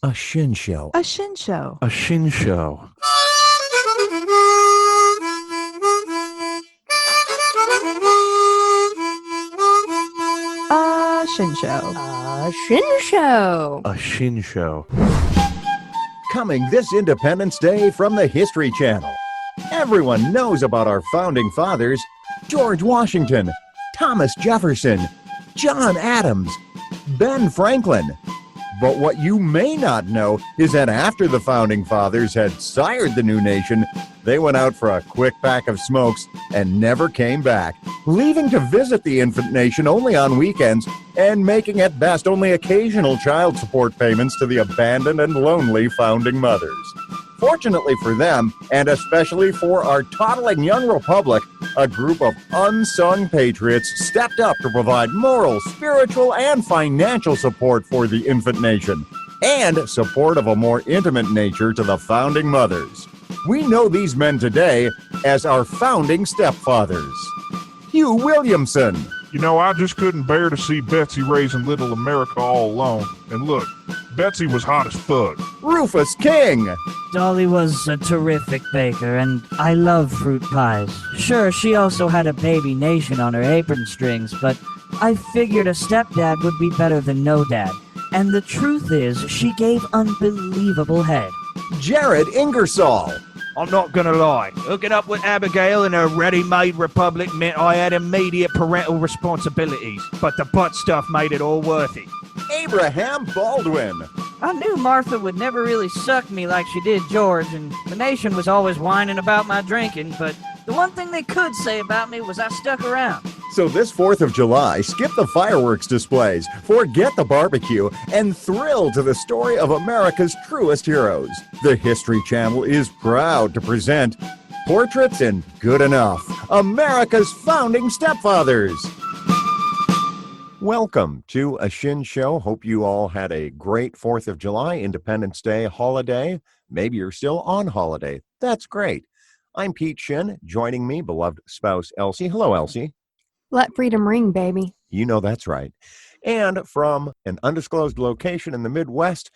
A shin show. A shin show. A shin show. A shin show. A shin show. A shin show. Coming this Independence Day from the History Channel. Everyone knows about our founding fathers: George Washington, Thomas Jefferson, John Adams, Ben Franklin. But what you may not know is that after the founding fathers had sired the new nation, they went out for a quick pack of smokes and never came back, leaving to visit the infant nation only on weekends and making at best only occasional child support payments to the abandoned and lonely founding mothers. Fortunately for them, and especially for our toddling young republic, a group of unsung patriots stepped up to provide moral, spiritual, and financial support for the infant nation, and support of a more intimate nature to the founding mothers. We know these men today as our founding stepfathers. Hugh Williamson. You know, I just couldn't bear to see Betsy raising little America all alone. And look, Betsy was hot as fuck. Rufus King. Dolly was a terrific baker, and I love fruit pies. Sure, she also had a baby nation on her apron strings, but I figured a stepdad would be better than no dad. And the truth is, she gave unbelievable head. Jared Ingersoll. I'm not gonna lie. Hooking up with Abigail in a ready-made republic meant I had immediate parental responsibilities, but the butt stuff made it all worth it. Abraham Baldwin. I knew Martha would never really suck me like she did George, and the nation was always whining about my drinking, but the one thing they could say about me was I stuck around. So this 4th of July, skip the fireworks displays, forget the barbecue, and thrill to the story of America's truest heroes. The History Channel is proud to present Portraits in Good Enough, America's founding stepfathers. Welcome to A Shin Show. Hope you all had a great 4th of July, Independence Day holiday. Maybe you're still on holiday. That's great. I'm Pete Shin. Joining me, beloved spouse Elsie. Hello, Elsie. Let freedom ring, baby. You know that's right. And from an undisclosed location in the Midwest,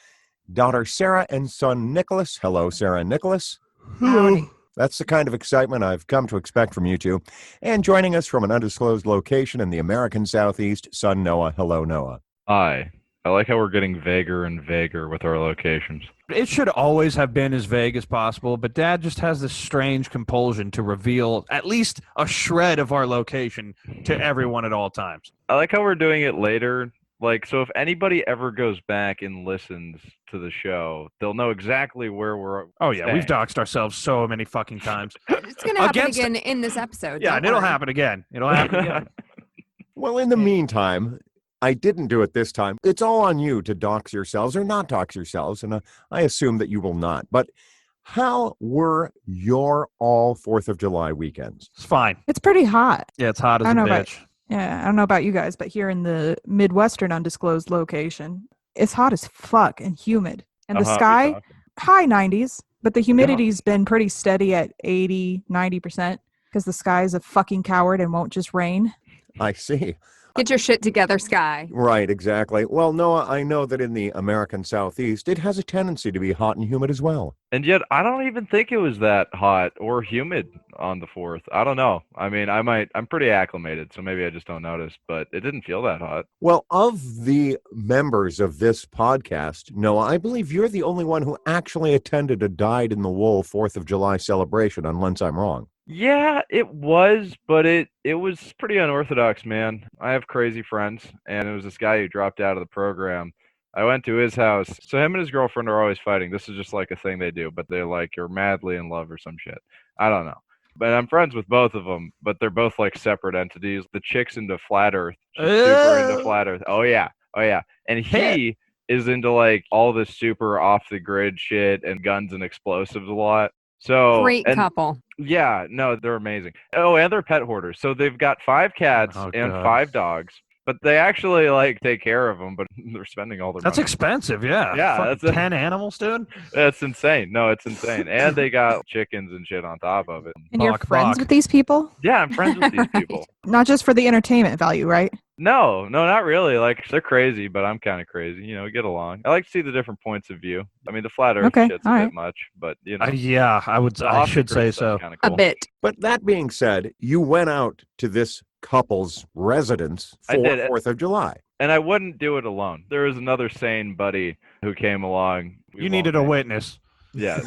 daughter Sarah and son Nicholas. Hello, Sarah and Nicholas. Howdy. That's the kind of excitement I've come to expect from you two. And joining us from an undisclosed location in the American Southeast, son Noah. Hello, Noah. Hi. I like how we're getting vaguer and vaguer with our locations. It should always have been as vague as possible, but Dad just has this strange compulsion to reveal at least a shred of our location to everyone at all times. I like how we're doing it later. So if anybody ever goes back and listens to the show, they'll know exactly where we're Oh, yeah, staying. we've doxed ourselves so many fucking times. It's going to happen again in this episode. Yeah, don't and it'll worry. happen again. It'll happen again. Well, in the meantime, I didn't do it this time. It's all on you to dox yourselves or not dox yourselves, and I assume that you will not. But how were your all 4th of July weekends? It's fine. It's pretty hot. Yeah, it's hot as I a don't know bitch. Yeah, I don't know about you guys, but here in the Midwestern undisclosed location, it's hot as fuck and humid. And the sky, high 90s, but the humidity's been pretty steady at 80, 90% because the sky is a fucking coward and won't just rain. I see. Get your shit together, Sky. Right, exactly. Well, Noah, I know that in the American Southeast, it has a tendency to be hot and humid as well. And yet, I don't even think it was that hot or humid on the 4th. I don't know. I mean, I'm pretty acclimated, so maybe I just don't notice, but it didn't feel that hot. Well, of the members of this podcast, Noah, I believe you're the only one who actually attended a dyed-in-the-wool 4th of July celebration, unless I'm wrong. Yeah, it was, but it was pretty unorthodox, man. I have crazy friends, and it was this guy who dropped out of the program. I went to his house. So him and his girlfriend are always fighting. This is just like a thing they do, but they're like, you're madly in love or some shit. I don't know. But I'm friends with both of them, but they're both like separate entities. The chick's into flat earth. She's super into flat earth. Oh, yeah. And he is into like all this super off the grid shit and guns and explosives a lot. So Great couple. Yeah, no, they're amazing. Oh, and they're pet hoarders. So they've got 5 cats and 5 dogs. But they actually like take care of them, but they're spending all their That's money. expensive, yeah. Yeah, Fucking 10 animals, dude. That's insane. No, it's insane. And they got chickens and shit on top of it. And you're friends with these people? Yeah, I'm friends with these people. Not just for the entertainment value, right? No, not really. Like, they're crazy, but I'm kind of crazy. We get along. I like to see the different points of view. I mean, the flat Earth Okay, shit's a all bit right. much, but Yeah, I should say so. Kind of A cool. bit. But that being said, you went out to this couple's residence I for did. 4th of July. And I wouldn't do it alone. There was another sane buddy who came along. You needed a witness. Yes.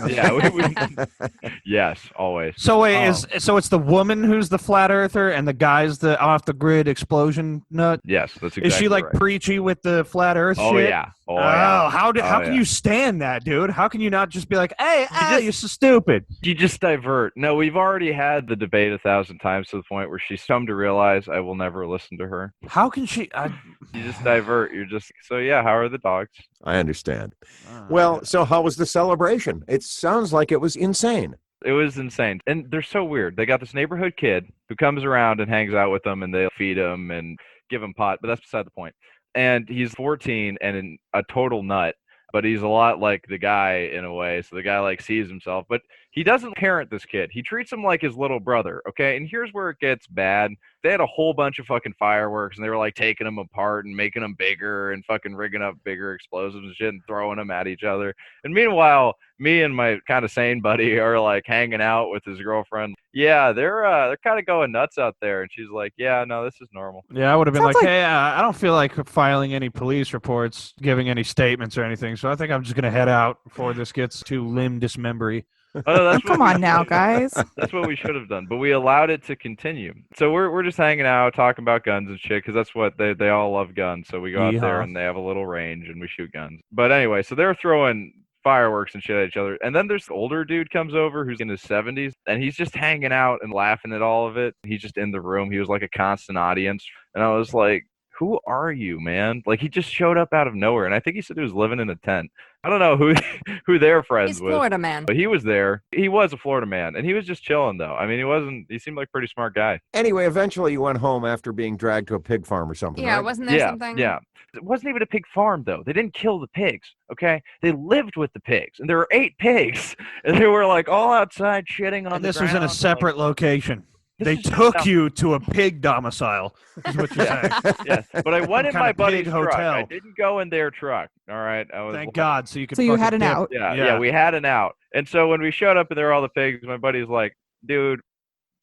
Yes, always. So wait, so it's the woman who's the flat earther and the guy's the off the grid explosion nut? Yes, that's exactly Is she like right. preachy with the flat earth Oh, shit? yeah. Oh, yeah. How Oh, can yeah. you stand that, dude? How can you not just be like, hey, you're so stupid? You just divert. No, we've already had the debate 1,000 times to the point where she's come to realize I will never listen to her. How can she? You just divert. You're just, so yeah, how are the dogs? I understand. Well, so how was the celebration? It sounds like it was insane. It was insane. And they're so weird. They got this neighborhood kid who comes around and hangs out with them, and they'll feed him and give him pot, but that's beside the point. And he's 14 and a total nut, but he's a lot like the guy in a way. So the guy like sees himself, but he doesn't parent this kid. He treats him like his little brother. Okay. And here's where it gets bad. They had a whole bunch of fucking fireworks, and they were like taking them apart and making them bigger and fucking rigging up bigger explosives and shit and throwing them at each other. And meanwhile, me and my kind of sane buddy are like hanging out with his girlfriend. Yeah, they're kind of going nuts out there. And she's like, yeah, no, this is normal. Yeah, I would have been Sounds like, like- hey, I don't feel like filing any police reports, giving any statements or anything. So I think I'm just going to head out before this gets too limb dismembery. Oh, that's Come what on now, guys. That's what we should have done, but we allowed it to continue. So we're just hanging out, talking about guns and shit, because that's what they all love guns. So we go out there Yeehaw. and they have a little range and we shoot guns. But anyway, so they're throwing fireworks and shit at each other, and then there's the older dude comes over who's in his 70s, and he's just hanging out and laughing at all of it. He's just in the room. He was like a constant audience, and I was like, who are you, man? Like, he just showed up out of nowhere, and I think he said he was living in a tent. I don't know who they're friends He's with. Florida man. But he was there. He was a Florida man, and he was just chilling, though. I mean, he seemed like a pretty smart guy. Anyway, eventually you went home after being dragged to a pig farm or something, Yeah, right? wasn't there something? Yeah. It wasn't even a pig farm, though. They didn't kill the pigs, okay? They lived with the pigs, and there were 8 pigs, and they were, like, all outside shitting on And the this was in a ground, separate location. This They is just took dumb. you to a pig domicile, is what you're saying. Yeah, but I went in Some my kind of buddy's pig truck. hotel. I didn't go in their truck, all right? I was Thank God, so you could So you fucking had an dip. out. Yeah, we had an out. And so when we showed up and there were all the pigs, my buddy's like, dude,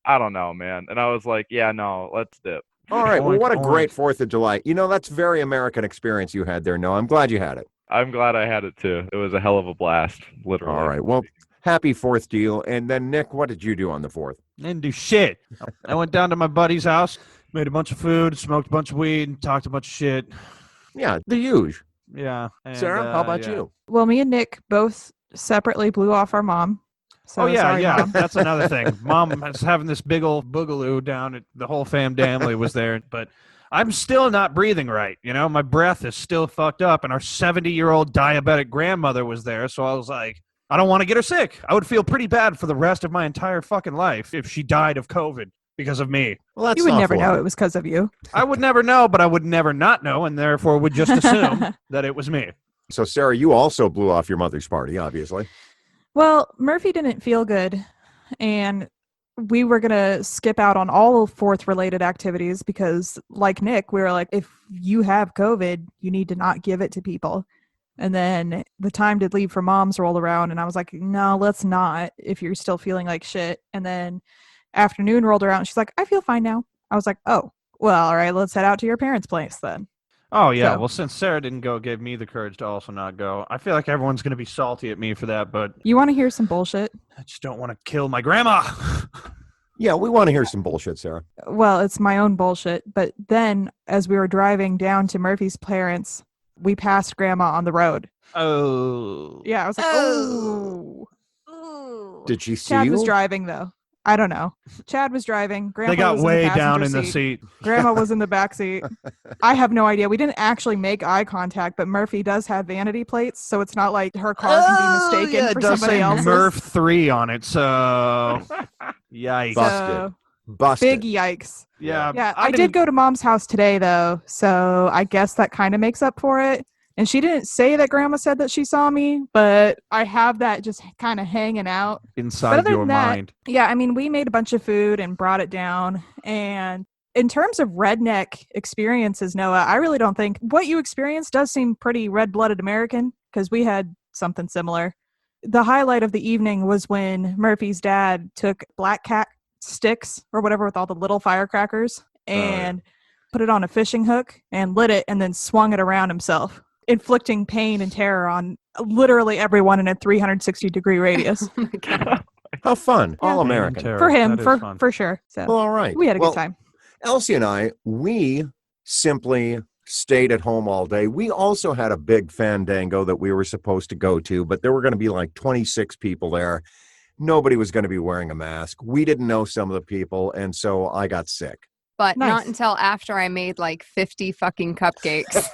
I don't know, man. And I was like, yeah, no, let's dip. All right. Well, Oink, what a oink. great 4th of July. That's very American experience you had there, Noah. I'm glad you had it. I'm glad I had it too. It was a hell of a blast, literally. All right. Well, happy 4th to you. And then, Nick, what did you do on the 4th? Didn't do shit. I went down to my buddy's house, made a bunch of food, smoked a bunch of weed, and talked a bunch of shit. Yeah, the huge. Yeah. And, Sarah, how about yeah. you? Well, me and Nick both separately blew off our mom. So Oh, yeah, sorry, yeah. Mom. That's another thing. Mom was having this big old boogaloo down. The whole family was there. But I'm still not breathing right. My breath is still fucked up. And our 70-year-old diabetic grandmother was there. So I was like, I don't want to get her sick. I would feel pretty bad for the rest of my entire fucking life if she died of COVID because of me. Well, that's You would never thoughtful of know you. it was because of you. I would never know, but I would never not know, and therefore would just assume that it was me. So, Sarah, you also blew off your mother's party, obviously. Well, Murphy didn't feel good, and we were going to skip out on all 4th-related activities because, like Nick, we were like, if you have COVID, you need to not give it to people. And then the time to leave for Mom's rolled around, and I was like, no, let's not if you're still feeling like shit. And then afternoon rolled around, and she's like, I feel fine now. I was like, oh, well, all right, let's head out to your parents' place then. Oh, yeah. So- Well, since Sarah didn't go, it gave me the courage to also not go. I feel like everyone's going to be salty at me for that, but You want to hear some bullshit? I just don't want to kill my grandma. Yeah, we want to hear some bullshit, Sarah. Well, it's my own bullshit. But then as we were driving down to Murphy's parents, we passed Grandma on the road. Oh. Yeah, I was like, oh. Did she see Chad you? was driving, though. I don't know. Chad was driving. Grandma They got was way in the down in passenger the seat. Grandma was in the back seat. I have no idea. We didn't actually make eye contact, but Murphy does have vanity plates, so it's not like her car can be mistaken for it does somebody say else's. Murph 3 on it, so yikes. Busted. So, Busted. big yikes. Yeah, Yeah, I did go to Mom's house today, though, so I guess that kind of makes up for it. And she didn't say that Grandma said that she saw me, but I have that just kind of hanging out. But inside other your than that, mind. Yeah, I mean, we made a bunch of food and brought it down, and In terms of redneck experiences, Noah, I really don't think what you experienced does seem pretty red-blooded American, because we had something similar. The highlight of the evening was when Murphy's dad took black cat sticks or whatever with all the little firecrackers and put it on a fishing hook and lit it and then swung it around himself, inflicting pain and terror on literally everyone in a 360-degree radius. Oh my God. How fun. Yeah. All American. For him, That is fun. for sure. So Well, all right. we had a Well, good time. Elsie and I, we simply stayed at home all day. We also had a big fandango that we were supposed to go to, but there were going to be like 26 people there. Nobody was going to be wearing a mask. We didn't know some of the people, and so I got sick. But Nice. not until after I made like 50 fucking cupcakes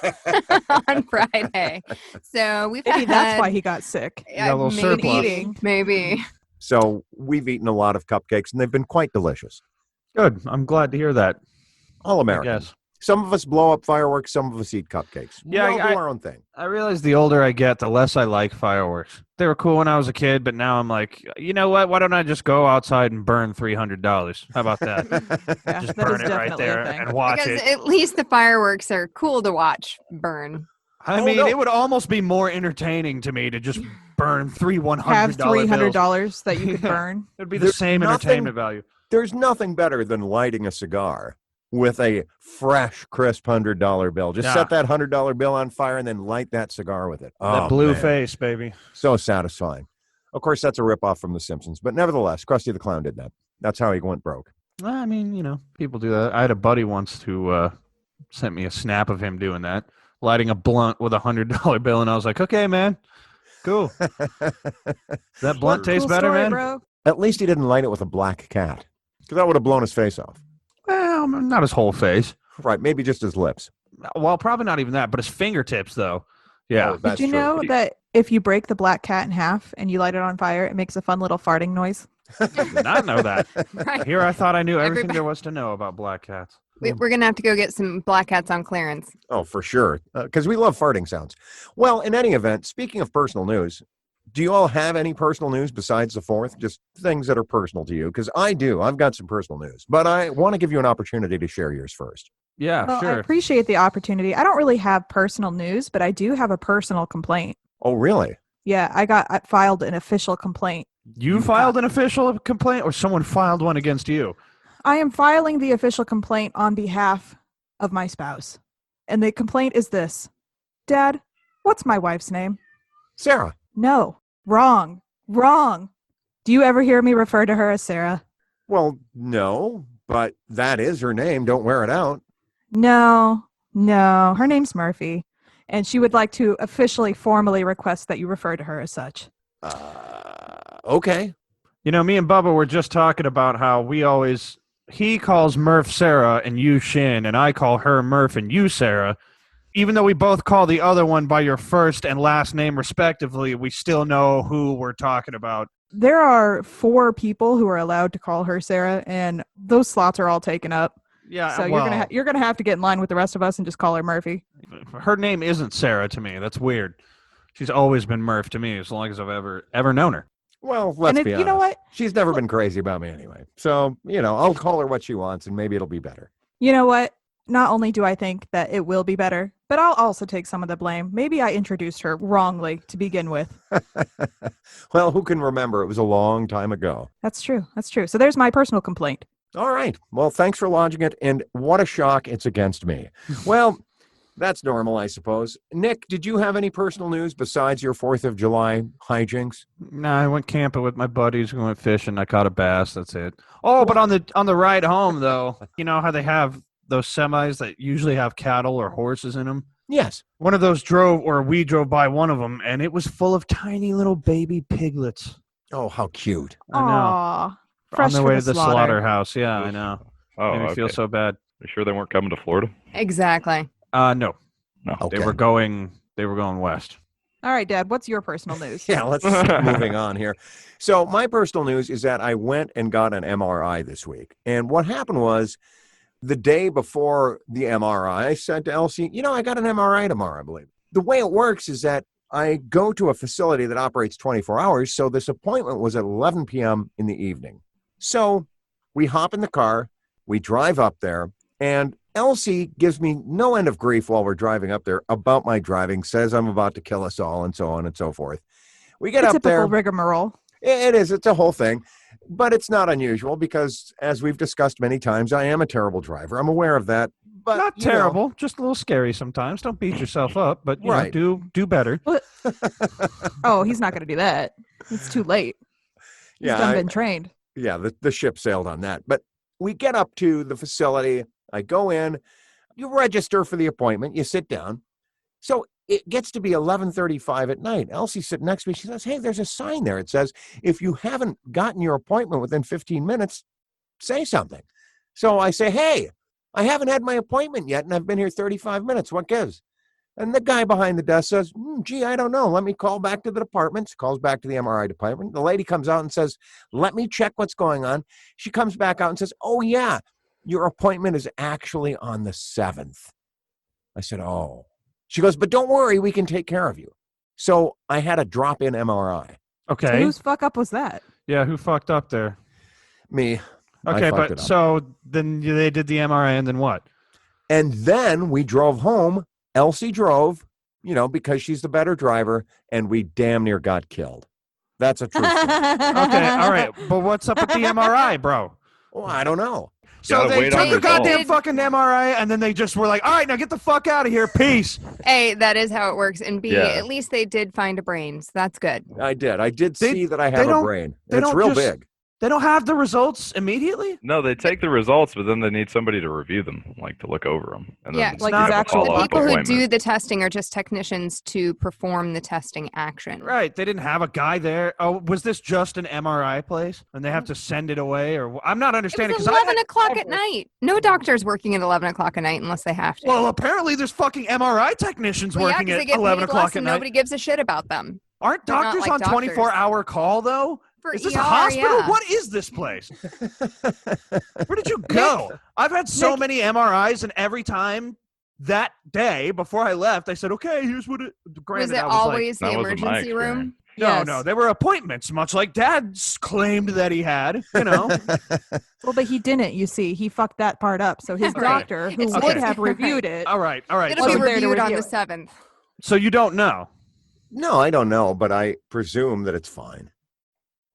on Friday. So we've Maybe had, that's why he got sick. You got a little maybe, surplus. Eating. Maybe. So we've eaten a lot of cupcakes, and they've been quite delicious. Good. I'm glad to hear that. All I American. guess. Some of us blow up fireworks. Some of us eat cupcakes. Yeah, we all do our own thing. I realize the older I get, the less I like fireworks. They were cool when I was a kid, but now I'm like, you know what? Why don't I just go outside and burn $300? How about that? Yeah, Just that burn is it right definitely a there thing. and watch Because it. at least the fireworks are cool to watch burn. I Oh, mean, no. it would almost be more entertaining to me to just burn three $100 Have $300 bills. that you could Yeah. burn. It'd be the There's same nothing- entertainment value. There's nothing better than lighting a cigar with a fresh, crisp $100 bill. Just Yeah. set that $100 bill on fire and then light that cigar with it. That Oh, blue man. face, baby. So satisfying. Of course, that's a ripoff from The Simpsons, but nevertheless, Krusty the Clown did that. That's how he went broke. I mean, you know, people do that. I had a buddy once who sent me a snap of him doing that, lighting a blunt with a $100 bill, and I was like, okay, man, cool. That blunt tastes Cool better, story, man? bro. At least he didn't light it with a black cat, because that would have blown his face off. Well, not his whole face. Right, maybe just his lips. Well, probably not even that, but his fingertips, though. Yeah. Oh, that's Did you true. know that if you break the black cat in half and you light it on fire, it makes a fun little farting noise? Did not know that. Right. Here I thought I knew everything Everybody- there was to know about black cats. We're going to have to go get some black cats on clearance. Oh, for sure, because we love farting sounds. Well, in any event, speaking of personal news, do you all have any personal news besides the 4th? Just things that are personal to you? Because I do. I've got some personal news, but I want to give you an opportunity to share yours first. Yeah, Well, I sure. appreciate the opportunity. I don't really have personal news, but I do have a personal complaint. Oh, really? Yeah, I filed an official complaint. You filed an official complaint, or someone filed one against you? I am filing the official complaint on behalf of my spouse. And the complaint is this. Dad, what's my wife's name? Sarah. No. Wrong. Wrong. Do you ever hear me refer to her as Sarah? Well, no, but that is her name. Don't wear it out. No. No. Her name's Murphy. And she would like to officially, formally request that you refer to her as such. Okay. You know, me and Bubba were just talking about how he calls Murph Sarah and you Shin, and I call her Murph and you Sarah. Even though we both call the other one by your first and last name respectively, we still know who we're talking about. There are 4 people who are allowed to call her Sarah, and those slots are all taken up. Yeah, So well, you're gonna have to get in line with the rest of us and just call her Murphy. her name isn't Sarah to me. That's weird. She's always been Murph to me as long as I've ever known her. Well, let's And be honest. you know what? She's never been crazy about me anyway. So, I'll call her what she wants and maybe it'll be better. You know what? Not only do I think that it will be better, but I'll also take some of the blame. Maybe I introduced her wrongly to begin with. Well, who can remember? It was a long time ago. That's true. That's true. So there's my personal complaint. All right. Well, thanks for lodging it. And what a shock it's against me. Well, that's normal, I suppose. Nick, did you have any personal news besides your 4th of July hijinks? No, I went camping with my buddies. We went fishing. I caught a bass. That's it. Oh, but on the ride home, though, you know how they have those semis that usually have cattle or horses in them? Yes. One of those we drove by one of them, and it was full of tiny little baby piglets. Oh, how cute. I know. Aw. Fresh On their for way the to the slaughter. slaughterhouse. Yeah, I know. Oh, Made me feel okay. so bad. You sure they weren't coming to Florida? Exactly. No. No. Okay. They were going west. All right, Dad, what's your personal news? Yeah, let's moving on here. So my personal news is that I went and got an MRI this week. And what happened was the day before the MRI, I said to Elsie, I got an MRI tomorrow, I believe. The way it works is that I go to a facility that operates 24 hours. So this appointment was at 11 p.m. in the evening. So we hop in the car, we drive up there, And Elsie gives me no end of grief while we're driving up there about my driving, says I'm about to kill us all, and so on and so forth. We get The up there. typical rigmarole. It is. It's a whole thing. But it's not unusual because, as we've discussed many times, I am a terrible driver. I'm aware of that. But Not terrible, just a little scary sometimes. Don't beat yourself up, but you know, do better. Oh, he's not going to do that. It's too late. He's done been trained. Yeah, the ship sailed on that. But we get up to the facility. I go in. You register for the appointment. You sit down. So it gets to be 11:35 at night. Elsie's sitting next to me. She says, hey, there's a sign there. It says, if you haven't gotten your appointment within 15 minutes, say something. So I say, hey, I haven't had my appointment yet, and I've been here 35 minutes. What gives? And the guy behind the desk says, gee, I don't know. Let me call back to the department. She calls back to the MRI department. The lady comes out and says, let me check what's going on. She comes back out and says, oh, yeah, your appointment is actually on the 7th. I said, oh. She goes, but don't worry, we can take care of you. So I had a drop-in MRI. Okay. So whose fuck up was that? Yeah, who fucked up there? Me. Okay, but so then they did the MRI, and then what? And then we drove home. Elsie drove, because she's the better driver, and we damn near got killed. That's a true story. Okay, all right. But what's up with the MRI, bro? Well, I don't know. So they took the goddamn fucking MRI, and then they just were like, all right, now get the fuck out of here. Peace. A, that is how it works. And B, at least they did find a brain. So that's good. I did. I did see that I have a brain. It's real big. They don't have the results immediately? No, they take the results, but then they need somebody to review them, like to look over them. And yeah, then like the people who do the testing are just technicians to perform the testing action. Right. They didn't have a guy there. Oh, was this just an MRI place? And they have to send it away? Or I'm not understanding. It's 11 o'clock at night. No doctor's working at 11 o'clock at night unless they have to. Well, apparently there's fucking MRI technicians working at 11 o'clock at night. Nobody gives a shit about them. Aren't doctors on 24-hour call, though? Is this a hospital? What is this place? Where did you go? I've had so many MRIs, and every time that day before I left, I said, okay, here's what it... Was it always the emergency room? No, they were appointments, much like Dad's claimed that he had, Well, but he didn't, you see. He fucked that part up. So his doctor, who would have reviewed it... All right. It'll be reviewed on the 7th. So you don't know? No, I don't know, but I presume that it's fine.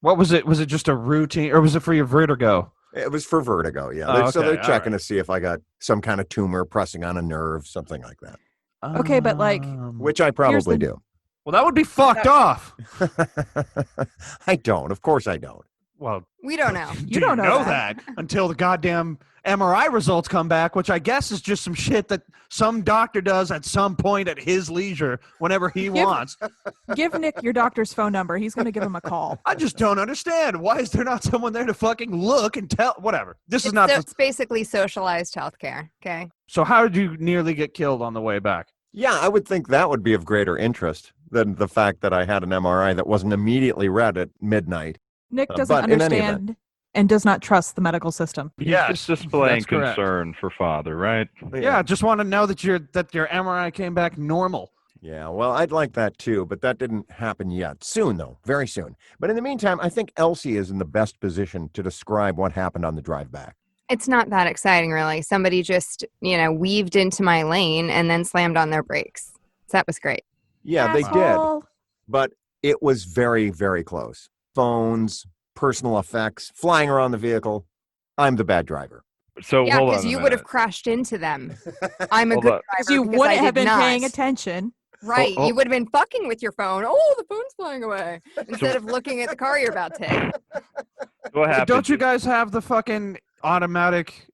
What was it? Was it just a routine, or was it for your vertigo? It was for vertigo, yeah. Oh, so they're checking to see if I got some kind of tumor pressing on a nerve, something like that. Okay, but which I probably do. Well, that would be fucked off. I don't. Of course I don't. Well, we don't know. You don't know that until the goddamn MRI results come back, which I guess is just some shit that some doctor does at some point at his leisure whenever he wants. Give Nick your doctor's phone number. He's going to give him a call. I just don't understand. Why is there not someone there to fucking look and tell? Whatever. It's basically socialized healthcare. Okay. So how did you nearly get killed on the way back? Yeah, I would think that would be of greater interest than the fact that I had an MRI that wasn't immediately read at midnight. Nick doesn't understand and does not trust the medical system. Yeah, just displaying concern for father, right? Yeah, just want to know that your MRI came back normal. Yeah, well, I'd like that too, but that didn't happen yet. Soon, though, very soon. But in the meantime, I think Elsie is in the best position to describe what happened on the drive back. It's not that exciting, really. Somebody just, weaved into my lane and then slammed on their brakes. So that was great. Yeah, they did. But it was very, very close. Phones, personal effects, flying around the vehicle. I'm the bad driver. So yeah, because you would have crashed into them. I'm a good driver because you wouldn't have been paying attention. Right. You would have been fucking with your phone. Oh, the phone's flying away. Instead of looking at the car you're about to hit. What happened? Don't you guys have the fucking automatic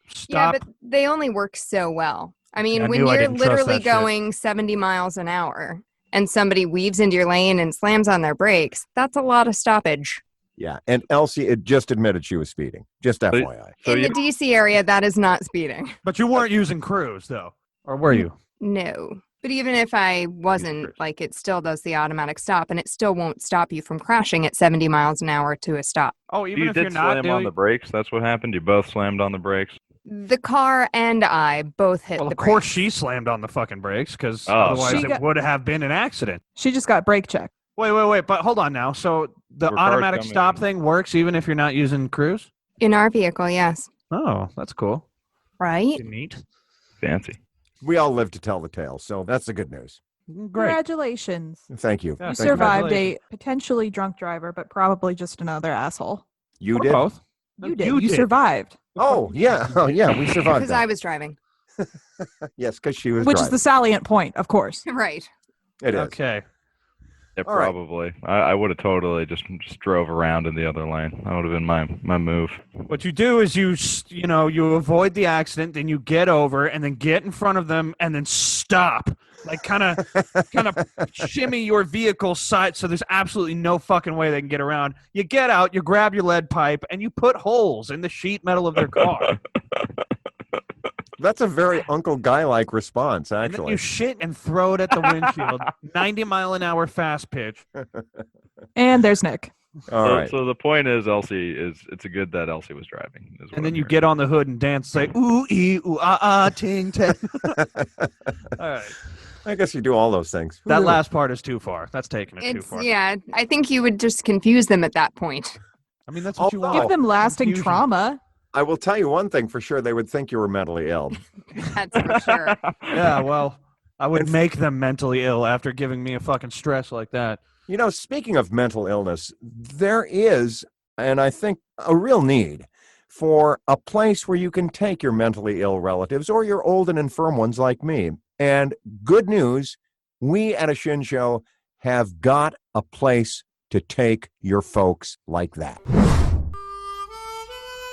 stop? Yeah, but they only work so well. I mean, when you're literally going 70 miles an hour and somebody weaves into your lane and slams on their brakes, that's a lot of stoppage. Yeah, and Elsie had just admitted she was speeding. Just FYI. In the D.C. area, that is not speeding. But you weren't using cruise, though. Or were you? No. But even if I wasn't, it still does the automatic stop, and it still won't stop you from crashing at 70 miles an hour to a stop. Oh, even if you're not slam on the brakes? That's what happened? You both slammed on the brakes? The car and I both hit the brakes. Of course she slammed on the fucking brakes, because otherwise it would have been an accident. She just got brake checked. Wait, but hold on now. So the automatic stop thing works even if you're not using cruise? In our vehicle, yes. Oh, that's cool. Right? Neat. Fancy. We all live to tell the tale, so that's the good news. Great. Congratulations. Thank you. Yeah, You Thank you. survived a potentially drunk driver, but probably just another asshole. You Or did? both. You did. You survived. Oh, yeah. Oh, yeah. We survived Because that. I was driving. Yes, because she was Which driving. is the salient point, of course. Right. It is. Okay. Yeah, All right. probably. I would have totally just drove around in the other lane. That would have been my move. What you do is you avoid the accident, then you get over, and then get in front of them, and then stop. Like kind of shimmy your vehicle side so there's absolutely no fucking way they can get around. You get out, you grab your lead pipe, and you put holes in the sheet metal of their car. That's a very Uncle Guy-like response, And then actually. you shit and throw it at the windshield. 90-mile-an-hour fast pitch. And there's Nick. All right. So the point is, it's a good that Elsie was driving. And then you get on the hood and dance, say, ooh, ee, ooh, ah, ah, ting, ting. All right. I guess you do all those things. That last part is too far. That's taking it too far. Yeah, I think you would just confuse them at that point. I mean, that's what you Although- want. Give them lasting Confusion. trauma. I will tell you one thing for sure. They would think you were mentally ill. That's for sure. Yeah, well, I would make them mentally ill after giving me a fucking stress like that. You know, speaking of mental illness, there is, and I think, a real need for a place where you can take your mentally ill relatives or your old and infirm ones like me. And good news, we at A Shin Show have got a place to take your folks like that.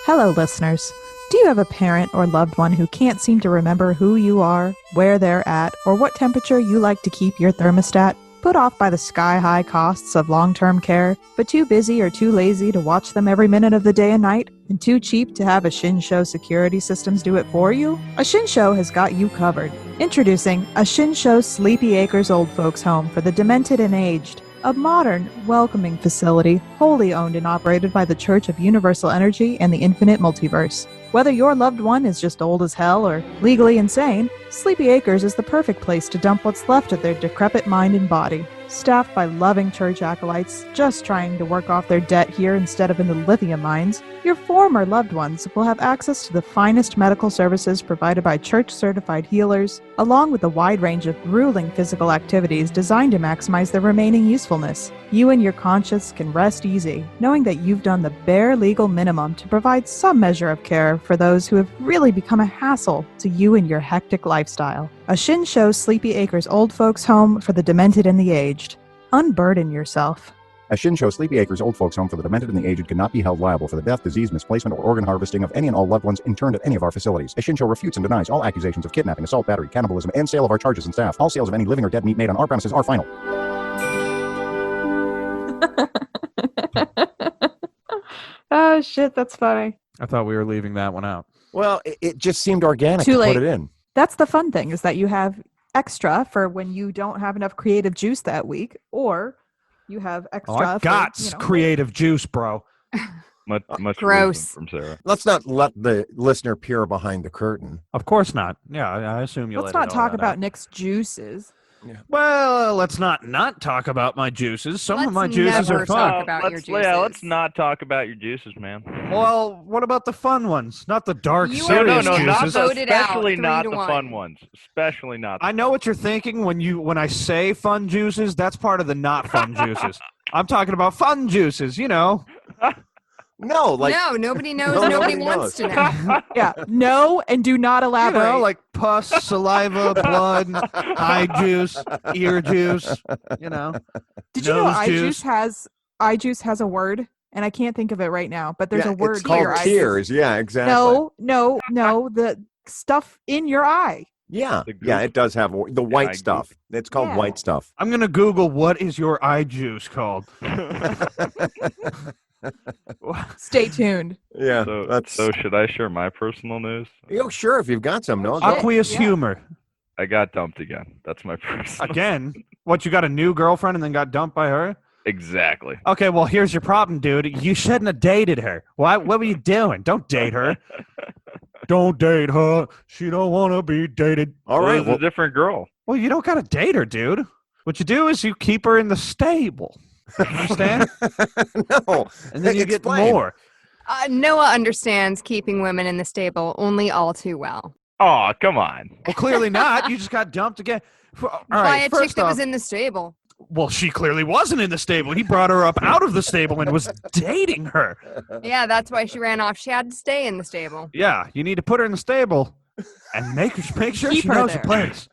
Hello, listeners. Do you have a parent or loved one who can't seem to remember who you are, where they're at, or what temperature you like to keep your thermostat? Put off by the sky-high costs of long-term care, but too busy or too lazy to watch them every minute of the day and night, and too cheap to have A Shin Show security systems do it for you? A Shin Show has got you covered. Introducing A Shin Show Sleepy Acres Old Folks Home for the Demented and Aged. A modern, welcoming facility wholly owned and operated by the Church of Universal Energy and the Infinite Multiverse. Whether your loved one is just old as hell or legally insane, Sleepy Acres is the perfect place to dump what's left of their decrepit mind and body. Staffed by loving church acolytes just trying to work off their debt here instead of in the lithium mines, your former loved ones will have access to the finest medical services provided by church-certified healers, along with a wide range of grueling physical activities designed to maximize their remaining usefulness. You and your conscience can rest easy, knowing that you've done the bare legal minimum to provide some measure of care for those who have really become a hassle to you and your hectic lifestyle. A Shin Show Sleepy Acres Old Folks Home for the Demented and the Aged. Unburden yourself. A Shin Show Sleepy Acres Old Folks Home for the Demented and the Aged cannot be held liable for the death, disease, misplacement, or organ harvesting of any and all loved ones interned at any of our facilities. A Shin Show refutes and denies all accusations of kidnapping, assault, battery, cannibalism, and sale of our charges and staff. All sales of any living or dead meat made on our premises are final. Oh shit, that's funny. I thought we were leaving that one out. Well, it just seemed organic Too to late. put it in. That's the fun thing, is that you have extra for when you don't have enough creative juice that week, or you have extra Oh, I got for, creative juice, bro. Much Gross. wisdom from Sarah. Let's not let the listener peer behind the curtain. Of course not. Yeah, I assume you'll Let's let not all talk that about out. Nick's juices. Well, let's not talk about my juices. Some of Let's my juices never are talk fun. about your let's juices. not talk about your juices, man. Well, what about the fun ones? Not the dark, You No, serious no, not juices. the, Voted out especially not 3 to the 1. fun ones. Especially not. The I know what you're thinking when I say fun juices. That's part of the not fun juices. I'm talking about fun juices. You know. No, like no, nobody knows. No, nobody nobody wants knows. to know. Yeah, no, and do not elaborate. You know, like pus, saliva, blood, eye juice, ear juice. You know. Did you know nose juice. iJuice has a word, and I can't think of it right now, but there's yeah, a word it's for your called eye tears. Yeah, exactly. No, the stuff in your eye. Yeah, The yeah, goop. it does have the white eye stuff. It's called Yeah. white stuff. I'm gonna Google what is your eye juice called. Stay tuned. Yeah, So, that's. so should I share my personal news? Oh, sure, if you've got some, no. Shit. Aqueous Yeah. humor. I got dumped again. That's my personal. Again? What, you got a new girlfriend and then got dumped by her? Exactly. Okay, well, here's your problem, dude. You shouldn't have dated her. Why? What were you doing? Don't date her. Don't date her. She don't want to be dated. All Well, right, it's well, a different girl. Well, you don't got to date her, dude. What you do is you keep her in the stable. Understand? no. And then you Explain. get more. Noah understands keeping women in the stable only all too well. Oh, come on. Well, clearly not. You just got dumped again. All By right, a chick first that off, was in the stable. well, she clearly wasn't in the stable. He brought her up out of the stable and was dating her. Yeah, that's why she ran off. She had to stay in the stable. Yeah, you need to put her in the stable and make sure Keep she her knows there. the place.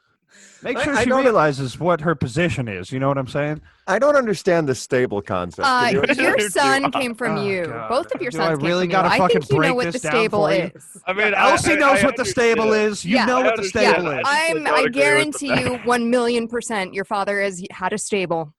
Make sure I she don't- realizes what her position is. You know what I'm saying? I don't understand the stable concept. Can you Your Too son odd. came from Oh, you. God. Both of your Do sons I came really from gotta you. I fucking think you know break what the this down stable for you? is. I mean, Elsie knows what the stable understand. is. You Yeah. know what the stable Yeah. is. I don't I agree with the guarantee you math. 1,000,000% your father has had a stable.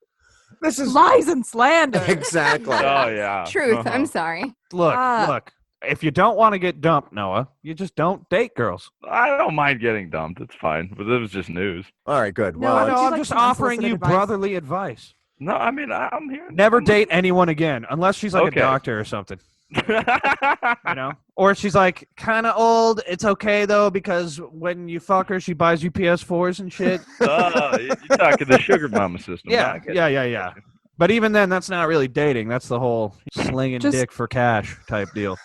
This is Lies and slander. exactly. Oh, yeah. Truth. Uh-huh. I'm sorry. Look. If you don't want to get dumped, Noah, you just don't date girls. I don't mind getting dumped. It's fine. But it was just news. All right, good. No, Well, I No, Would you I'm like just some offering unsolicited you advice? brotherly advice. No, I mean, I'm here. Never date anyone again unless she's like Okay. a doctor or something. You know, or she's like kind of old. It's okay though because when you fuck her, she buys you PS4s and shit. Oh, you're talking the sugar mama system. Yeah, I get yeah. But even then, that's not really dating. That's the whole slinging Just- dick for cash type deal.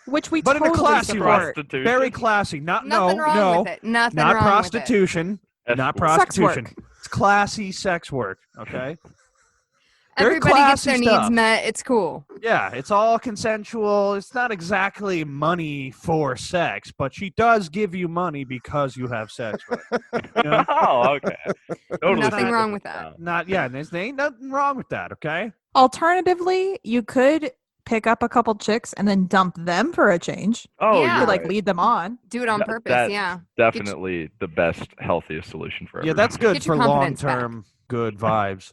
Which we But in a totally classy way. support. Prostitution. Very classy. Not Nothing no, wrong no, with it. Nothing not wrong prostitution. Not Escort. Sex work. prostitution. It's classy sex work. Okay. with it. Very Everybody gets classy their stuff. needs met. It's cool. Yeah, it's all consensual. It's not exactly money for sex, but she does give you money because you have sex with her. You know? Oh, okay. Totally Nothing different. wrong with that. Not yeah, there ain't nothing wrong with that, okay? Alternatively, you could pick up a couple chicks and then dump them for a change. Oh, Yeah. You you're could like right. lead them on. Do it on That- purpose. that's Yeah. Definitely the best, healthiest solution for Yeah, everyone. that's good Get your for long confidence back. term good vibes.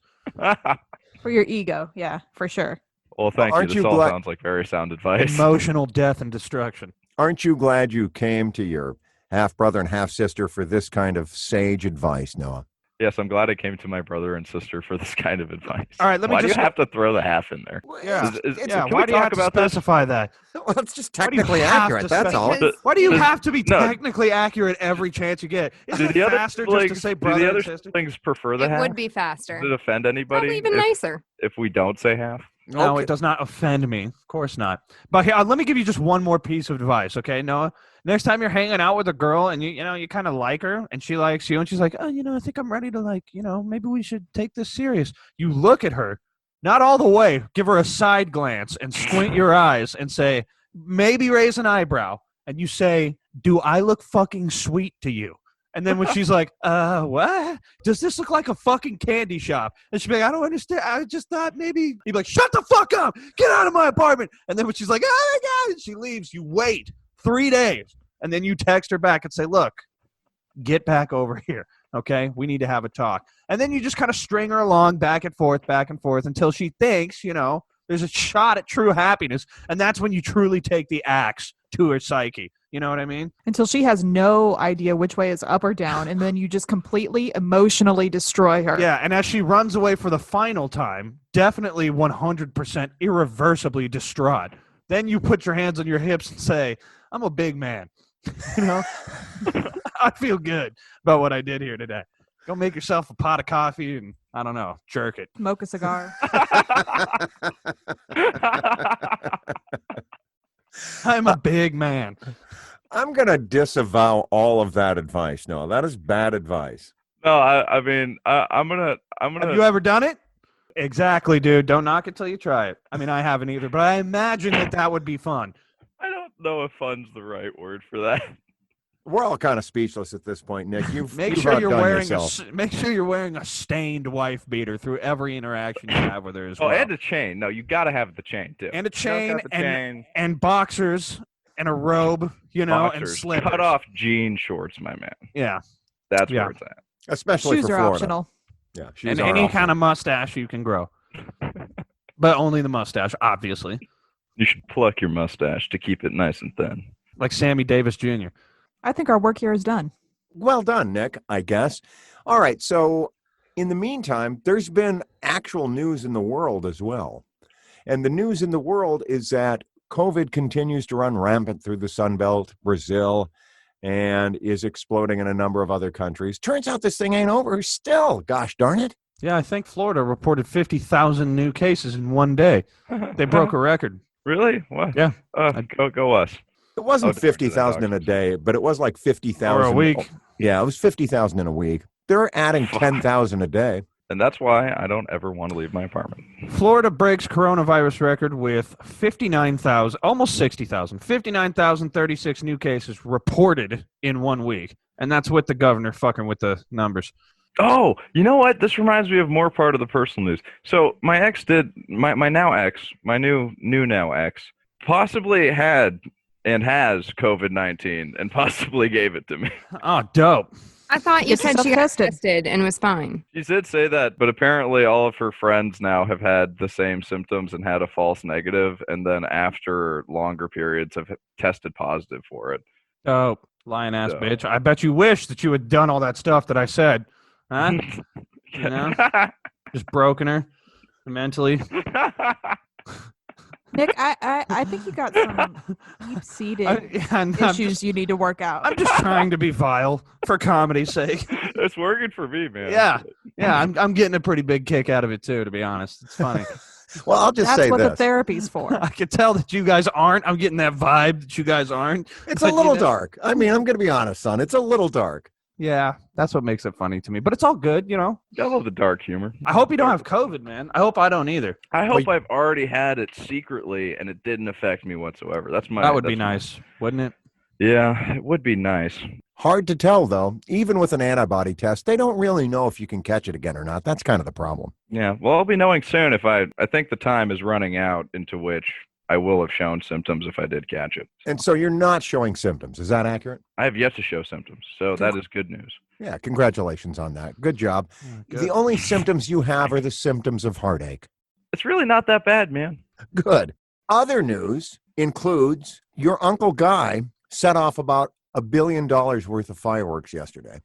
For your ego, yeah, for sure. Well, thank Aren't you. you This all glad- sounds like very sound advice. Emotional death and destruction. aren't you glad you came to your half brother and half sister for this kind of sage advice, Noah? Yes, I'm glad I came to my brother and sister for this kind of advice. All right, let me Why just do you have to throw the half in there? Yeah. Is- Yeah, can why we do you talk have to about this? specify that? Well, it's just Why do you technically have accurate. to That's all. Because- Why do you Does- have to be no. technically accurate every chance you get? Isn't it faster just to say do brother the and other sister? siblings prefer the It half? would be faster. Does it offend anybody Probably even if, nicer. if we don't say half? No, Okay. it does not offend me. Of course not. But here, let me give you just one more piece of advice, okay, Noah? Next time you're hanging out with a girl and you kind of like her and she likes you and she's like, oh, I think I'm ready to maybe we should take this serious. You look at her, not all the way, give her a side glance and squint your eyes and say, maybe raise an eyebrow. And you say, do I look fucking sweet to you? And then when she's like, what? Does this look like a fucking candy shop? And she'll be like, I don't understand. I just thought maybe. You'd be like, shut the fuck up. Get out of my apartment. And then when she's like, oh my God, and she leaves, you wait 3 days. And then you text her back and say, look, get back over here. Okay? We need to have a talk. And then you just kind of string her along back and forth until she thinks, there's a shot at true happiness. And that's when you truly take the axe to her psyche. You know what I mean? Until she has no idea which way is up or down, and then you just completely emotionally destroy her. Yeah, and as she runs away for the final time, definitely 100% irreversibly distraught, then you put your hands on your hips and say, I'm a big man. I feel good about what I did here today. Go make yourself a pot of coffee and, I don't know, jerk it. Smoke a cigar. I'm a big man. I'm going to disavow all of that advice, Noah. That is bad advice. No, I mean, I'm gonna. Have you ever done it? Exactly, dude. Don't knock it till you try it. I mean, I haven't either, but I imagine that would be fun. I don't know if fun's the right word for that. We're all kind of speechless at this point, Nick. Make you've sure you're outdone wearing yourself. make sure you're wearing a stained wife beater through every interaction you have with her as Oh, well. and a chain. No, you got to have the chain too. And a You don't chain got the chain. and boxers and a robe, and Boxers, slippers. cut off jean shorts, my man. Yeah, That's Yeah. where it's at. Especially Shoes for are Florida. optional. Yeah, shoes and are any optional. kind of mustache you can grow, but only the mustache, obviously, You should pluck your mustache to keep it nice and thin. like Sammy Davis Jr. I think our work here is done. Well done, Nick, I guess. All right, so in the meantime, there's been actual news in the world as well. And the news in the world is that COVID continues to run rampant through the Sun Belt, Brazil, and is exploding in a number of other countries. Turns out this thing ain't over still. Gosh darn it. Yeah, I think Florida reported 50,000 new cases in one day. They broke a record. Really? What? Yeah. Go us. It wasn't 50,000 in a day, but it was like 50,000 or a week. Yeah, it was 50,000 in a week. They're adding 10,000 a day. And that's why I don't ever want to leave my apartment. Florida breaks coronavirus record with 59,000, almost 60,000, 59,036 new cases reported in 1 week. And that's with the governor fucking with the numbers. Oh, you know what? This reminds me of more part of the personal news. So my ex did, my now ex, my new now ex, possibly had and has COVID-19 and possibly gave it to me. Oh, dope. I thought you said she got Self-tested. tested and was fine. She did say that, but apparently all of her friends now have had the same symptoms and had a false negative, and then after longer periods have tested positive for it. Dope. Lying ass So- bitch. I bet you wish that you had done all that stuff that I said. Huh? You know? Just broken her mentally. Nick, I think you got some deep-seated issues you need to work out. I'm just trying to be vile for comedy's sake. It's working for me, man. Yeah. I'm getting a pretty big kick out of it too, to be honest. It's funny. Well, I'll just That's say what this. the therapy's for. I can tell that you guys aren't. I'm getting that vibe that you guys aren't. It's But a little you know- dark. I mean, I'm going to be honest, son. It's a little dark. Yeah, that's what makes it funny to me. But it's all good, you know. I love the dark humor. I hope you don't have COVID, man. I hope I don't either. I hope I've already had it secretly and it didn't affect me whatsoever. That would be nice, wouldn't it? Yeah, it would be nice. Hard to tell, though. Even with an antibody test, they don't really know if you can catch it again or not. That's kind of the problem. Yeah, well, I'll be knowing soon if I think the time is running out into which I will have shown symptoms if I did catch it. And so you're not showing symptoms. Is that accurate? I have yet to show symptoms, so that is good news. Yeah, congratulations on that. Good job. Good. The only symptoms you have are the symptoms of heartache. It's really not that bad, man. Good. Other news includes your Uncle Guy set off about $1 billion worth of fireworks yesterday.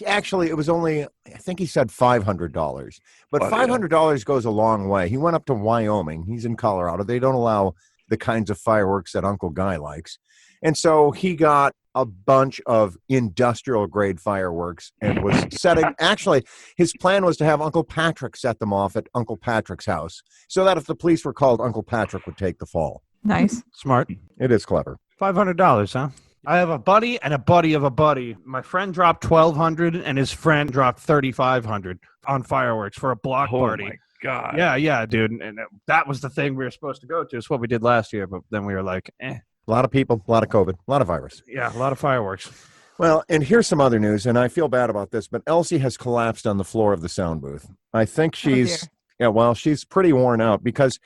Actually, it was only, I think he said $500. But $500 goes a long way. He went up to Wyoming. He's in Colorado. They don't allow the kinds of fireworks that Uncle Guy likes. And so he got a bunch of industrial grade fireworks and was setting, actually, his plan was to have Uncle Patrick set them off at Uncle Patrick's house so that if the police were called, Uncle Patrick would take the fall. Nice. Smart. It is clever. $500, huh? I have a buddy and a buddy of a buddy. My friend dropped $1,200 and his friend dropped $3,500 on fireworks for a block party. Oh my God. Yeah, dude. And that was the thing we were supposed to go to. It's what we did last year, but then we were like, A lot of people, a lot of COVID, a lot of virus. Yeah, a lot of fireworks. Well, and here's some other news, and I feel bad about this, but Elsie has collapsed on the floor of the sound booth. I think she's pretty worn out because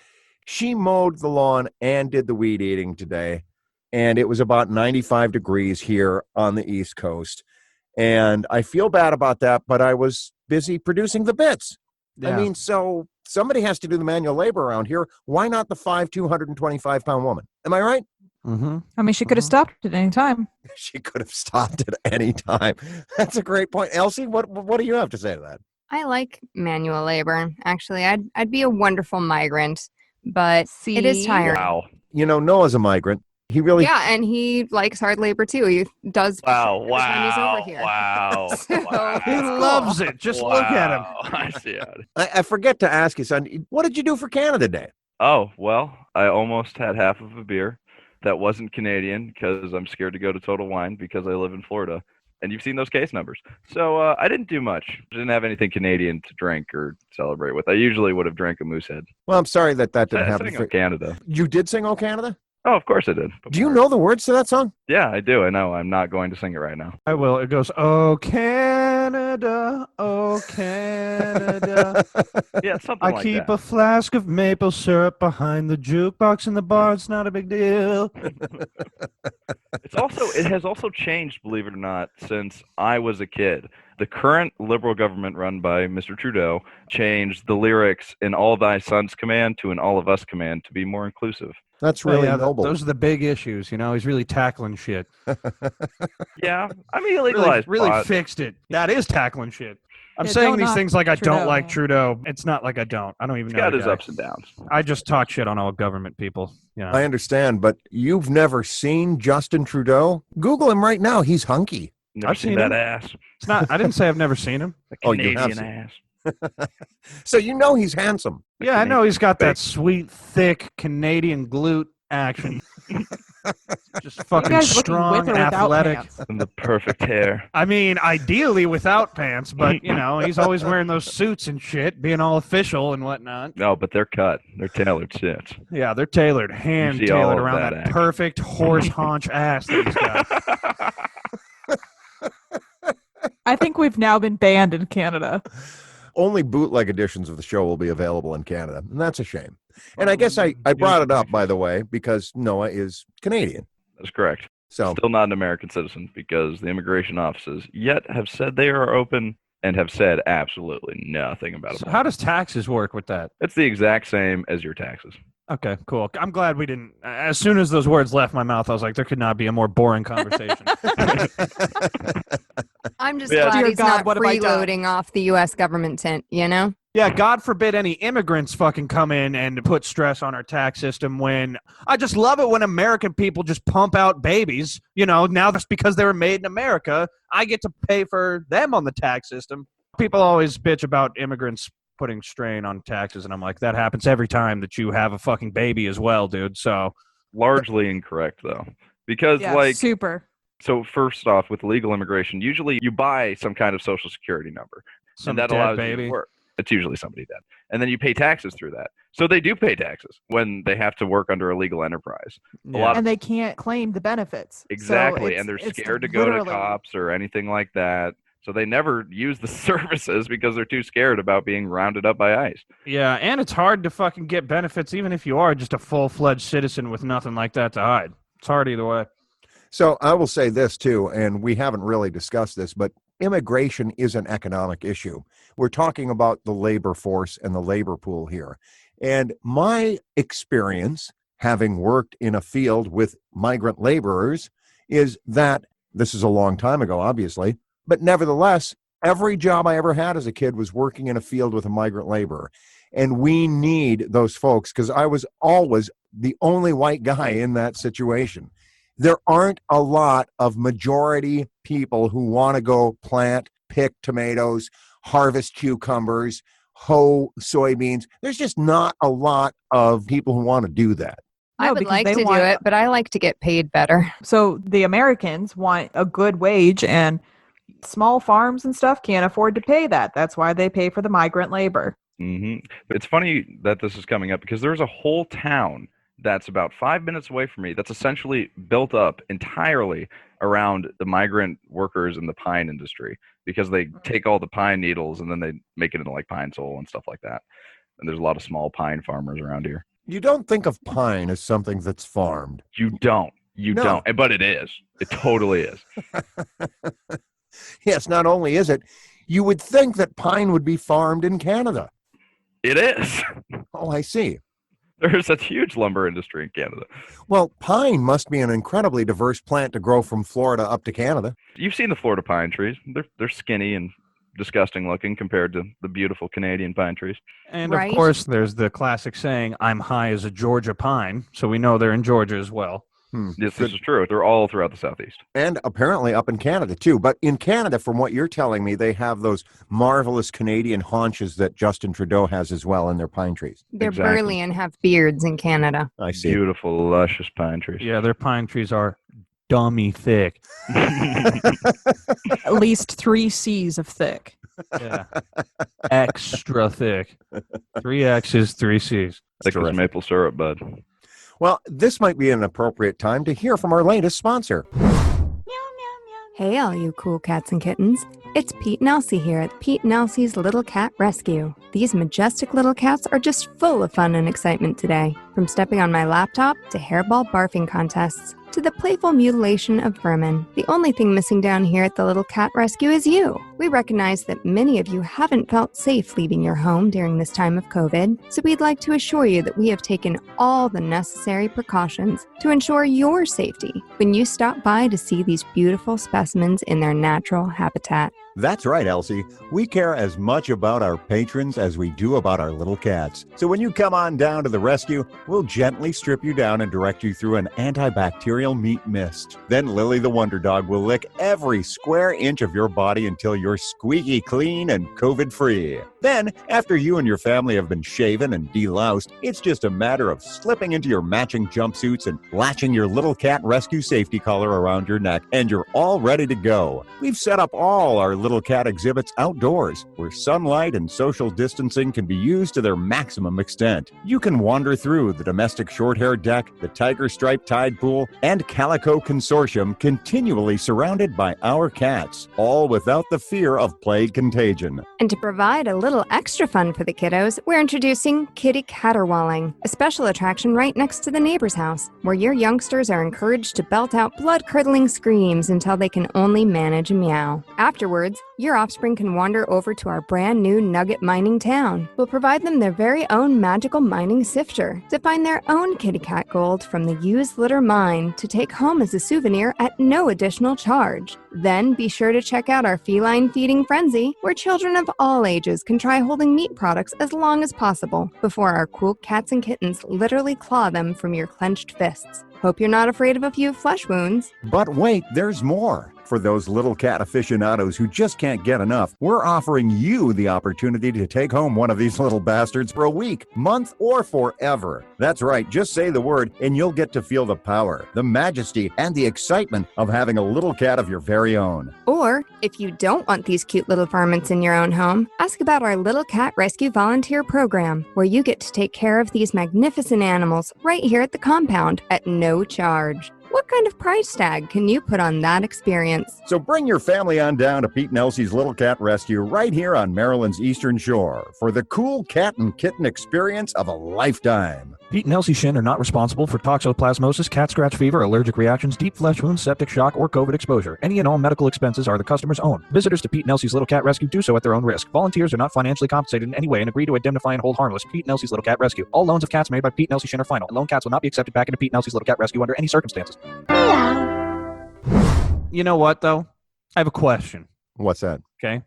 she mowed the lawn and did the weed eating today. And it was about 95 degrees here on the East Coast. And I feel bad about that, but I was busy producing the bits. Yeah. I mean, so somebody has to do the manual labor around here. Why not the 225-pound woman? Am I right? Mm-hmm. I mean, she could have stopped at any time. She could have stopped at any time. That's a great point. Elsie, what do you have to say to that? I like manual labor. Actually, I'd be a wonderful migrant, but it is tiring. Wow. You know, Noah's a migrant. He really... Yeah, and he likes hard labor too. He does. Wow. every time he's over here. Wow. So, Wow. He loves it. Just look at him. I see it. I forget to ask you, son, what did you do for Canada Day? Oh, well, I almost had half of a beer that wasn't Canadian because I'm scared to go to Total Wine because I live in Florida. And you've seen those case numbers. So I didn't do much. I didn't have anything Canadian to drink or celebrate with. I usually would have drank a Moosehead. Well, I'm sorry that didn't I happen. sang of Canada. You did sing "Oh Canada"? Oh, of course I did. Do you know the words to that song? Yeah, I do. I know. I'm not going to sing it right now. I will. It goes, oh, Canada, oh, Canada. Yeah, something I like keep that. a flask of maple syrup behind the jukebox in the bar. It's not a big deal. It has also changed, believe it or not, since I was a kid. The current Liberal government run by Mr. Trudeau changed the lyrics in All Thy Sons command to an All of Us command to be more inclusive. That's really yeah, noble. Those are the big issues. You know, he's really tackling shit. Yeah, I mean, he legalized really pot. fixed it. That is tackling shit. I'm Yeah, saying don't these knock things like I don't Trudeau, like man. Trudeau. It's not like I don't. I don't even He's know. got the his guy. ups and downs. I just talk shit on all government people. You know. I understand, but you've never seen Justin Trudeau? Google him right now. He's hunky. Never I've seen seen that him. ass. It's not. I didn't say I've never seen him. The Oh, you have Canadian seen- ass. So you know he's handsome. Yeah, I know he's got that sweet, thick Canadian glute action. Just fucking guys looking strong, with or without athletic. pants? And the perfect hair. I mean, ideally without pants, but, you know, he's always wearing those suits and shit, being all official and whatnot. No, but they're cut. They're tailored suits. Yeah, they're tailored, see all hand-tailored of around that that action. perfect horse haunch ass that he's got. I think we've now been banned in Canada. Only bootleg editions of the show will be available in Canada, and that's a shame. And I guess I brought it up, by the way, because Noah is Canadian. That's correct. So Still not an American citizen because the immigration offices yet have said they are open and have said absolutely nothing about it. So how does taxes work with that? It's the exact same as your taxes. Okay, cool. I'm glad we didn't. As soon as those words left my mouth, I was like, there could not be a more boring conversation. I'm just Yeah. glad Dear he's God, not what have I done? freeloading off the U.S. government tent, you know? Yeah, God forbid any immigrants fucking come in and put stress on our tax system when I just love it when American people just pump out babies. You know, now that's because they were made in America. I get to pay for them on the tax system. People always bitch about immigrants putting strain on taxes, and I'm like, that happens every time that you have a fucking baby as well, dude. So Largely incorrect, though. Because, Yeah, super. so first off, with legal immigration, usually you buy some kind of social security number. some and that dead allows baby. you to work. It's usually somebody dead. And then you pay taxes through that. So they do pay taxes when they have to work under a legal enterprise. A lot of And they can't claim the benefits. Exactly, So and they're it's scared to go to literally- cops or anything like that. So they never use the services because they're too scared about being rounded up by ICE. Yeah, and it's hard to fucking get benefits even if you are just a full-fledged citizen with nothing like that to hide. It's hard either way. So I will say this too, and we haven't really discussed this, but immigration is an economic issue. We're talking about the labor force and the labor pool here. And my experience, having worked in a field with migrant laborers, is that this is a long time ago, obviously, but nevertheless, every job I ever had as a kid was working in a field with a migrant laborer. And we need those folks because I was always the only white guy in that situation. There aren't a lot of majority people who want to go plant, pick tomatoes, harvest cucumbers, hoe soybeans. There's just not a lot of people who want to do that. I No, would because like they to do want- it, but I like to get paid better. So the Americans want a good wage, and small farms and stuff can't afford to pay that. That's why they pay for the migrant labor. But it's funny that this is coming up because there's a whole town that's about 5 minutes away from me that's essentially built up entirely around the migrant workers in the pine industry because they take all the pine needles and then they make it into like pine sol and stuff like that. And there's a lot of small pine farmers around here. You don't think of pine as something that's farmed. You don't. You No. don't. But it is. It totally is. Yes, not only is it, you would think that pine would be farmed in Canada. It is. Oh, I see. There's a huge lumber industry in Canada. Well, pine must be an incredibly diverse plant to grow from Florida up to Canada. You've seen the Florida pine trees. They're skinny and disgusting looking compared to the beautiful Canadian pine trees. And Right. of course, there's the classic saying, I'm high as a Georgia pine. So we know they're in Georgia as well. Yes, this is true. They're all throughout the Southeast. And apparently up in Canada, too. But in Canada, from what you're telling me, they have those marvelous Canadian haunches that Justin Trudeau has as well in their pine trees. They're Exactly. burly and have beards in Canada. I see. Beautiful, luscious pine trees. Yeah, their pine trees are dummy thick. At least 3 C's of thick. Yeah. Extra thick. 3 X's, 3 C's. Thick as Terrific. maple syrup, bud. Well, this might be an appropriate time to hear from our latest sponsor. Hey, all you cool cats and kittens. It's Pete and Elsie here at Pete and Elsie's Little Cat Rescue. These majestic little cats are just full of fun and excitement today. From stepping on my laptop to hairball barfing contests to the playful mutilation of vermin. The only thing missing down here at the Little Cat Rescue is you. We recognize that many of you haven't felt safe leaving your home during this time of COVID, so we'd like to assure you that we have taken all the necessary precautions to ensure your safety when you stop by to see these beautiful specimens in their natural habitat. That's right, Elsie. We care as much about our patrons as we do about our little cats. So when you come on down to the rescue, we'll gently strip you down and direct you through an antibacterial meat mist. Then Lily the Wonder Dog will lick every square inch of your body until you're squeaky clean and COVID-free. Then, after you and your family have been shaven and deloused, it's just a matter of slipping into your matching jumpsuits and latching your Little Cat Rescue safety collar around your neck, and you're all ready to go. We've set up all our Little Cat exhibits outdoors, where sunlight and social distancing can be used to their maximum extent. You can wander through the domestic short-hair deck, the tiger stripe tide pool, and calico consortium, continually surrounded by our cats, all without the fear of plague contagion. And to provide a little extra fun for the kiddos, we're introducing Kitty Caterwauling, a special attraction right next to the neighbor's house, where your youngsters are encouraged to belt out blood-curdling screams until they can only manage a meow. Afterwards, your offspring can wander over to our brand new nugget mining town. We'll provide them their very own magical mining sifter to find their own kitty cat gold from the used litter mine to take home as a souvenir at no additional charge. Then be sure to check out our feline feeding frenzy, where children of all ages can try holding meat products as long as possible before our cool cats and kittens literally claw them from your clenched fists. Hope you're not afraid of a few flesh wounds. But wait, there's more. For those little cat aficionados who just can't get enough, we're offering you the opportunity to take home one of these little bastards for a week, month, or forever. That's right, just say the word and you'll get to feel the power, the majesty, and the excitement of having a little cat of your very own. Or, if you don't want these cute little varmints in your own home, ask about our Little Cat Rescue Volunteer Program, where you get to take care of these magnificent animals right here at the compound at no charge. What kind of price tag can you put on that experience? So bring your family on down to Pete and Elsie's Little Cat Rescue right here on Maryland's Eastern Shore for the cool cat and kitten experience of a lifetime. Pete and Elsie Shin are not responsible for toxoplasmosis, cat scratch fever, allergic reactions, deep flesh wounds, septic shock, or COVID exposure. Any and all medical expenses are the customer's own. Visitors to Pete and Elsie's Little Cat Rescue do so at their own risk. Volunteers are not financially compensated in any way and agree to indemnify and hold harmless Pete and Elsie's Little Cat Rescue. All loans of cats made by Pete and Elsie Shin are final, and loan cats will not be accepted back into Pete and Elsie's Little Cat Rescue under any circumstances. You know what, though? I have a question. What's that? Okay.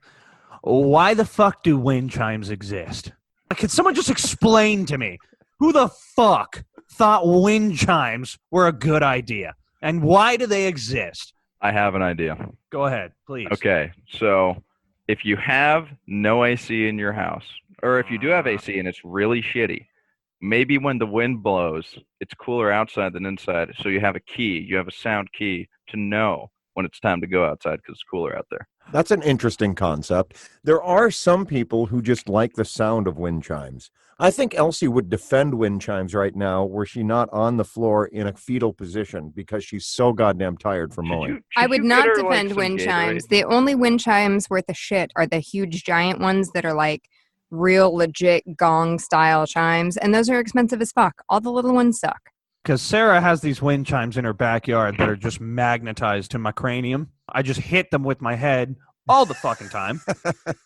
Why the fuck do wind chimes exist? Can someone just explain to me who the fuck thought wind chimes were a good idea? And why do they exist? I have an idea. Go ahead, please. Okay, so if you have no AC in your house, or if you do have AC and it's really shitty, maybe when the wind blows, it's cooler outside than inside, so you have a key, you have a sound key to know when it's time to go outside because it's cooler out there. That's an interesting concept. There are some people who just like the sound of wind chimes. I think Elsie would defend wind chimes right now were she not on the floor in a fetal position because she's so goddamn tired from mowing. I would not defend wind chimes. The only wind chimes worth a shit are the huge giant ones that are like real legit gong style chimes, and those are expensive as fuck. All the little ones suck. Because Sarah has these wind chimes in her backyard that are just magnetized to my cranium. I just hit them with my head all the fucking time.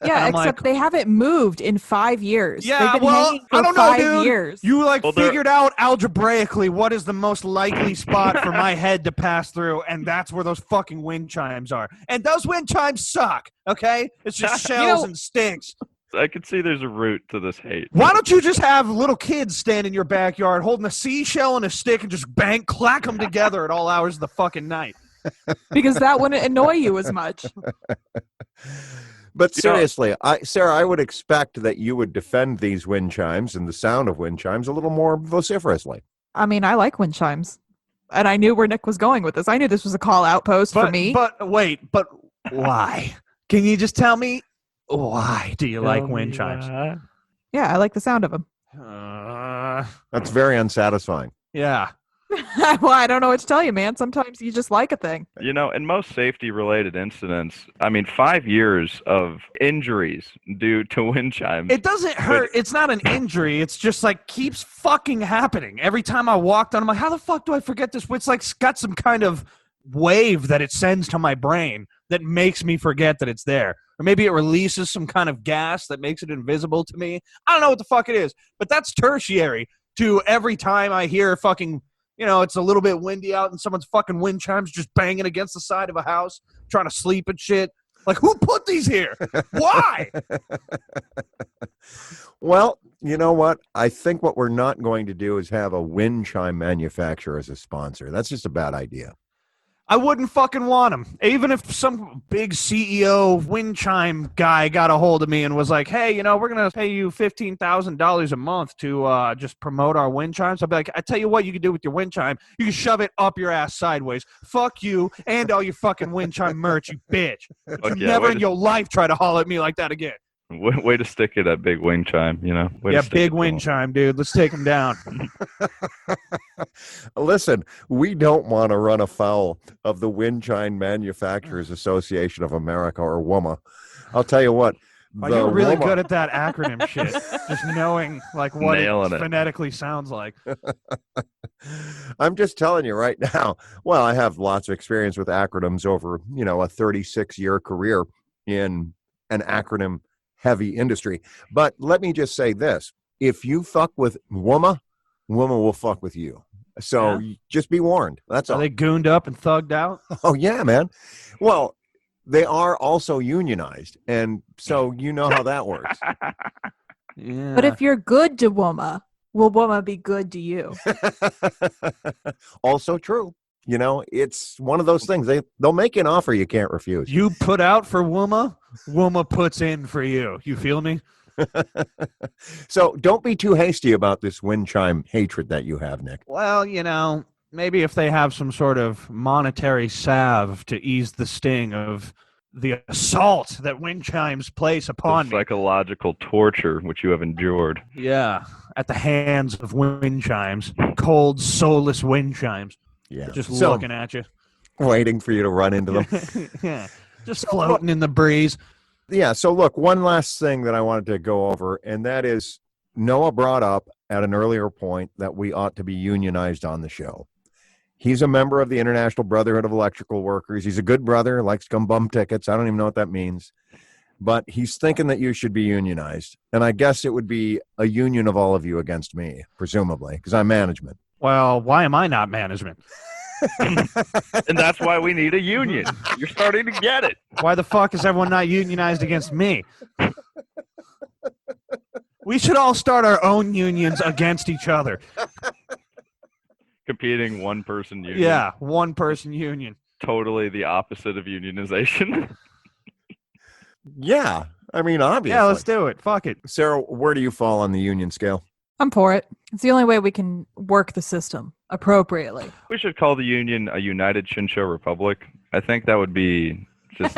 Yeah, except they haven't moved in 5 years. Yeah, They've been hanging for I don't know, 5 dude. years. You figured out algebraically what is the most likely spot for my head to pass through, and that's where those fucking wind chimes are. And those wind chimes suck, okay? It's just shells and sticks. I can see there's a root to this hate. Why don't you just have little kids stand in your backyard holding a seashell and a stick and just clack them together at all hours of the fucking night? Because that wouldn't annoy you as much. But seriously, Sarah, I would expect that you would defend these wind chimes and the sound of wind chimes a little more vociferously. I mean, I like wind chimes. And I knew where Nick was going with this. I knew this was a call outpost for me. But why? Can you just tell me? Why do you like wind chimes? Yeah, I like the sound of them. That's very unsatisfying. Yeah. Well, I don't know what to tell you, man. Sometimes you just like a thing. You know, in most safety-related incidents, 5 years of injuries due to wind chimes. It doesn't hurt. It's not an injury. It's just keeps fucking happening. Every time I walk down, I'm like, how the fuck do I forget this? It's got some kind of wave that it sends to my brain that makes me forget that it's there. Or maybe it releases some kind of gas that makes it invisible to me. I don't know what the fuck it is, but that's tertiary to every time I hear fucking, it's a little bit windy out and someone's fucking wind chimes just banging against the side of a house, trying to sleep and shit. Like, who put these here? Why? Well, you know what? I think what we're not going to do is have a wind chime manufacturer as a sponsor. That's just a bad idea. I wouldn't fucking want him. Even if some big CEO wind chime guy got a hold of me and was like, hey, we're going to pay you $15,000 a month to just promote our wind chimes. I'd be like, I tell you what you can do with your wind chime. You can shove it up your ass sideways. Fuck you and all your fucking wind chime merch, you bitch. You never in your life try to holler at me like that again. Way to stick it at big wind chime, Big wind chime, dude. Let's take him down. Listen, we don't want to run afoul of the Wind Chime Manufacturers Association of America, or WUMA. I'll tell you what. You're really good at that acronym shit. Just knowing what it phonetically sounds like. I'm just telling you right now. Well, I have lots of experience with acronyms over, a 36-year career in an acronym heavy industry. But let me just say this. If you fuck with WUMA, WUMA will fuck with you. So just be warned. That's all. Are they gooned up and thugged out? Oh, yeah, man. Well, they are also unionized. And so you know how that works. Yeah. But if you're good to WUMA, will WUMA be good to you? Also true. It's one of those things. They'll make you an offer you can't refuse. You put out for WUMA, WUMA puts in for you. You feel me? So don't be too hasty about this wind chime hatred that you have, Nick. Well, maybe if they have some sort of monetary salve to ease the sting of the assault that wind chimes place upon me. Psychological torture, which you have endured. Yeah, at the hands of wind chimes. Cold, soulless wind chimes. Yeah. Just looking at you. Waiting for you to run into them. Yeah. Just floating in the breeze. Yeah, so look, one last thing that I wanted to go over, and that is Noah brought up at an earlier point that we ought to be unionized on the show. He's a member of the International Brotherhood of Electrical Workers. He's a good brother, likes to come bum tickets. I don't even know what that means. But he's thinking that you should be unionized. And I guess it would be a union of all of you against me, presumably, because I'm management. Well, why am I not management? And that's why we need a union. You're starting to get it. Why the fuck is everyone not unionized against me? We should all start our own unions against each other. Competing one-person union. Yeah, one-person union. Totally the opposite of unionization. Yeah, I mean, obviously. Yeah, let's do it. Fuck it. Sarah, where do you fall on the union scale? I'm for it. It's the only way we can work the system appropriately. We should call the union a United Shincho Republic. I think that would be just...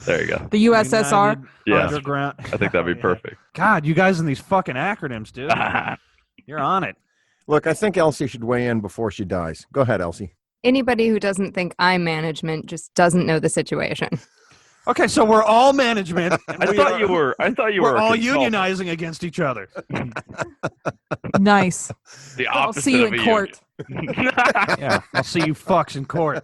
There you go. The USSR? Yeah. Underground. I think that'd be perfect. God, you guys in these fucking acronyms, dude. You're on it. Look, I think Elsie should weigh in before she dies. Go ahead, Elsie. Anybody who doesn't think I'm management just doesn't know the situation. Okay, so we're all management. I thought you were We're all unionizing against each other. Nice. The I'll opposite see you of in a court. Yeah, I'll see you fucks in court.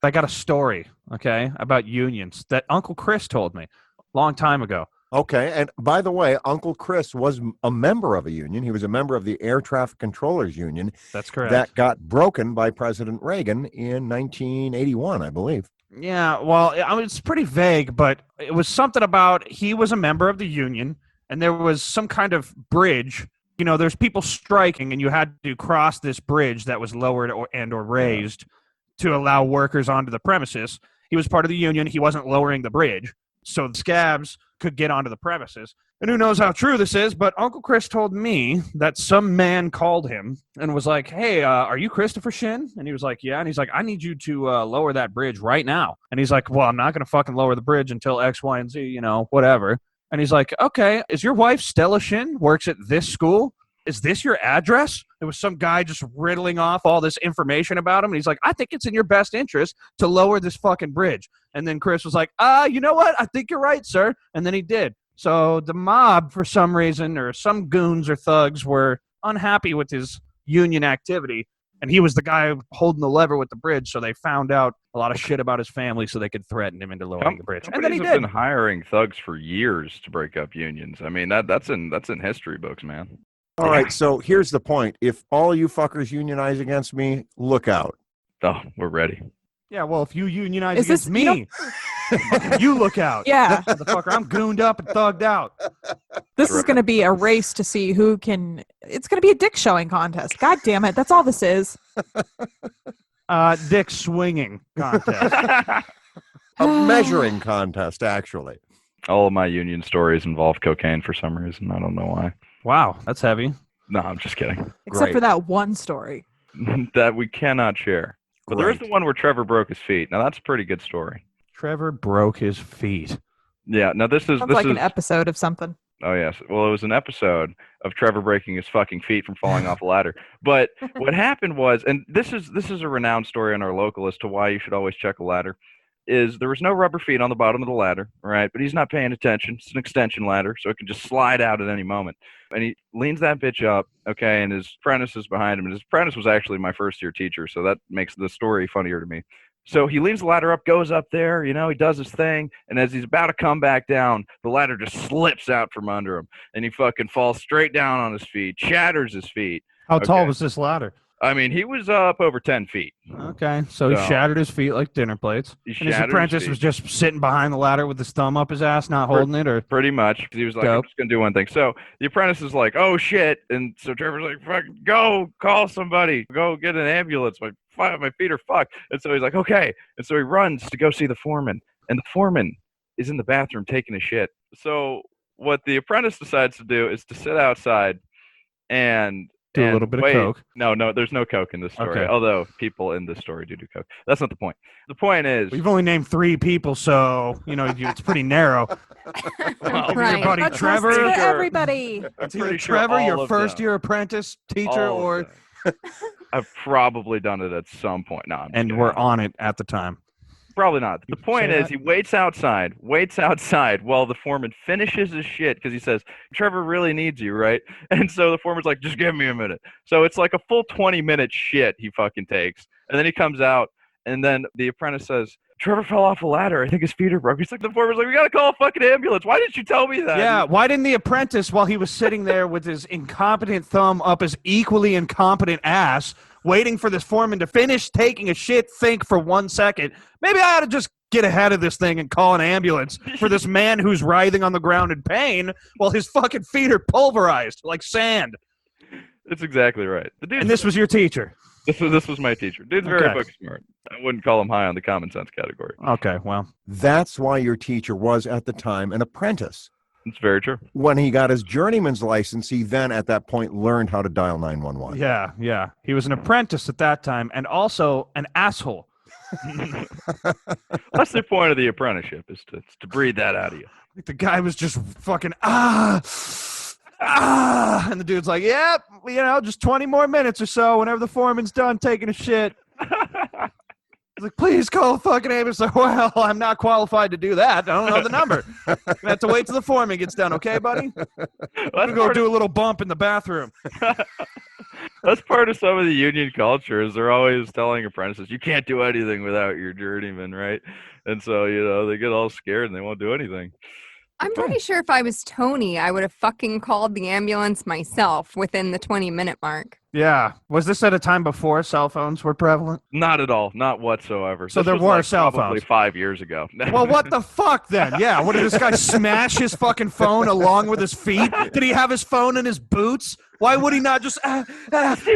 I got a story, okay, about unions that Uncle Chris told me a long time ago. Okay, and by the way, Uncle Chris was a member of a union. He was a member of the Air Traffic Controllers Union. That's correct. That got broken by President Reagan in 1981, I believe. Yeah, well, I mean, it's pretty vague, but it was something about he was a member of the union, and there was some kind of bridge. You know, there's people striking, and you had to cross this bridge that was lowered or raised to allow workers onto the premises. He was part of the union. He wasn't lowering the bridge, so the scabs could get onto the premises. And who knows how true this is, but Uncle Chris told me that some man called him and was like, hey, are you Christopher Shin? And he was like, yeah. And he's like, I need you to lower that bridge right now. And he's like, well, I'm not going to fucking lower the bridge until X, Y, and Z, you know, whatever. And he's like, okay, is your wife Stella Shin, works at this school? Is this your address? There was some guy just riddling off all this information about him. And he's like, I think it's in your best interest to lower this fucking bridge. And then Chris was like, you know what? I think you're right, sir. And then he did. So the mob, for some reason, or some goons or thugs were unhappy with his union activity. And he was the guy holding the lever with the bridge. So they found out a lot of shit about his family so they could threaten him into lowering the bridge. And then he have been hiring thugs for years to break up unions. I mean, that's in history books, man. All right, so here's the point. If all you fuckers unionize against me, look out. Oh, we're ready. Yeah, well, if you unionize Is against this- me, you look out. Yeah. Motherfucker, I'm gooned up and thugged out. This is going to be a race to see who can. It's going to be a dick showing contest. God damn it. That's all this is. Dick swinging contest. A measuring contest, actually. All of my union stories involve cocaine for some reason. I don't know why. Wow, that's heavy. No, I'm just kidding. Except Great. for that one story. That we cannot share. But there is Great. the one where Trevor broke his feet. Now that's a pretty good story. Trevor broke his feet. Yeah. Now this is Sounds like an episode of something. Oh yes. Well, it was an episode of Trevor breaking his fucking feet from falling off a ladder. But what happened was, and this is a renowned story on our local as to why you should always check a ladder, is there was no rubber feet on the bottom of the ladder, right? But he's not paying attention. It's an extension ladder, so it can just slide out at any moment. And he leans that bitch up, okay, and his apprentice is behind him. And his apprentice was actually my first year teacher, so that makes the story funnier to me. So he leans the ladder up, goes up there, he does his thing, and as he's about to come back down, the ladder just slips out from under him, and he fucking falls straight down on his feet, shatters his feet. How tall Okay. was this ladder? I mean, he was up over 10 feet. Okay, so he So- shattered his feet like dinner plates. He And his shattered his apprentice feet. was just sitting behind the ladder with his thumb up his ass, not holding it, or Pretty much. He was like, I'm Dope. just going to do one thing. So the apprentice is like, oh, shit. And so Trevor's like, fuck, go call somebody. Go get an ambulance. My feet are fucked. And so he's like, okay. And so he runs to go see the foreman. And the foreman is in the bathroom taking a shit. So what the apprentice decides to do is to sit outside and do a little bit wait. of coke. No, there's no coke in this story. Okay. Although people in this story do coke. That's not the point. The point is, We've only named 3 people, so it's pretty narrow. well, Right. Your buddy That's Trevor, nice to Sure. everybody. I'm It's either pretty sure Trevor, all your of first them. year apprentice, teacher, All of or them. I've probably done it at some point. No, I'm just and kidding. we're on it at the time. Probably not. The can point say is, that? he waits outside while the foreman finishes his shit because he says, Trevor really needs you, right? And so the foreman's like, just give me a minute. So it's like a full 20-minute shit he fucking takes. And then he comes out, and then the apprentice says, Trevor fell off a ladder. I think his feet are broken. He's like, the foreman's like, we got to call a fucking ambulance. Why didn't you tell me that? Yeah, why didn't the apprentice, while he was sitting there with his incompetent thumb up his equally incompetent ass, waiting for this foreman to finish taking a shit, think for 1 second, maybe I ought to just get ahead of this thing and call an ambulance for this man who's writhing on the ground in pain while his fucking feet are pulverized like sand. That's exactly right. The dude. And this was your teacher. This was my teacher. Dude's very Okay. book smart. I wouldn't call him high on the common sense category. Okay, well, That's why your teacher was at the time an apprentice. It's very true. When he got his journeyman's license, he then at that point learned how to dial 911. yeah. He was an apprentice at that time and also an asshole. That's the point of the apprenticeship is to breathe that out of you. Like the guy was just fucking and the dude's like, yep, just 20 more minutes or so whenever the foreman's done taking a shit. He's like, please call the fucking ambulance. Like, well, I'm not qualified to do that. I don't know the number. I have to wait till the foreman gets done, okay, buddy? I'm gonna go do a little bump in the bathroom. That's part of some of the union culture is they're always telling apprentices, you can't do anything without your journeyman, right? And so, they get all scared and they won't do anything. I'm pretty sure if I was Tony, I would have fucking called the ambulance myself within the 20-minute mark. Yeah. Was this at a time before cell phones were prevalent? Not at all. Not whatsoever. So This there was, were cell probably phones. 5 years ago. Well, what the fuck then? Yeah. What did this guy smash his fucking phone along with his feet? Did he have his phone in his boots? Why would he not just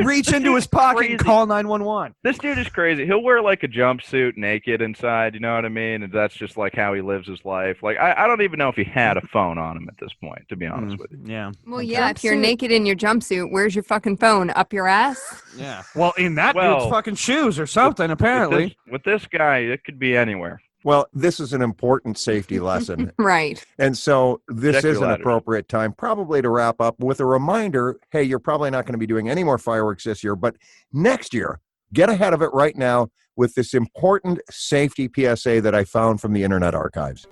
reach into his pocket and call 911? This dude is crazy. He'll wear like a jumpsuit naked inside, you know what I mean? And that's just like how he lives his life. Like, I don't even know if he had a phone on him at this point, to be honest with you. Yeah. Well, yeah, if you're naked in your jumpsuit, where's your fucking phone? Up your ass? Yeah. Well, in that Well, dude's fucking shoes or something, apparently. With this guy, it could be anywhere. Well, this is an important safety lesson. Right. And so this Check your is an ladders. appropriate time probably to wrap up with a reminder, hey, you're probably not going to be doing any more fireworks this year, but next year, get ahead of it right now with this important safety PSA that I found from the Internet Archives.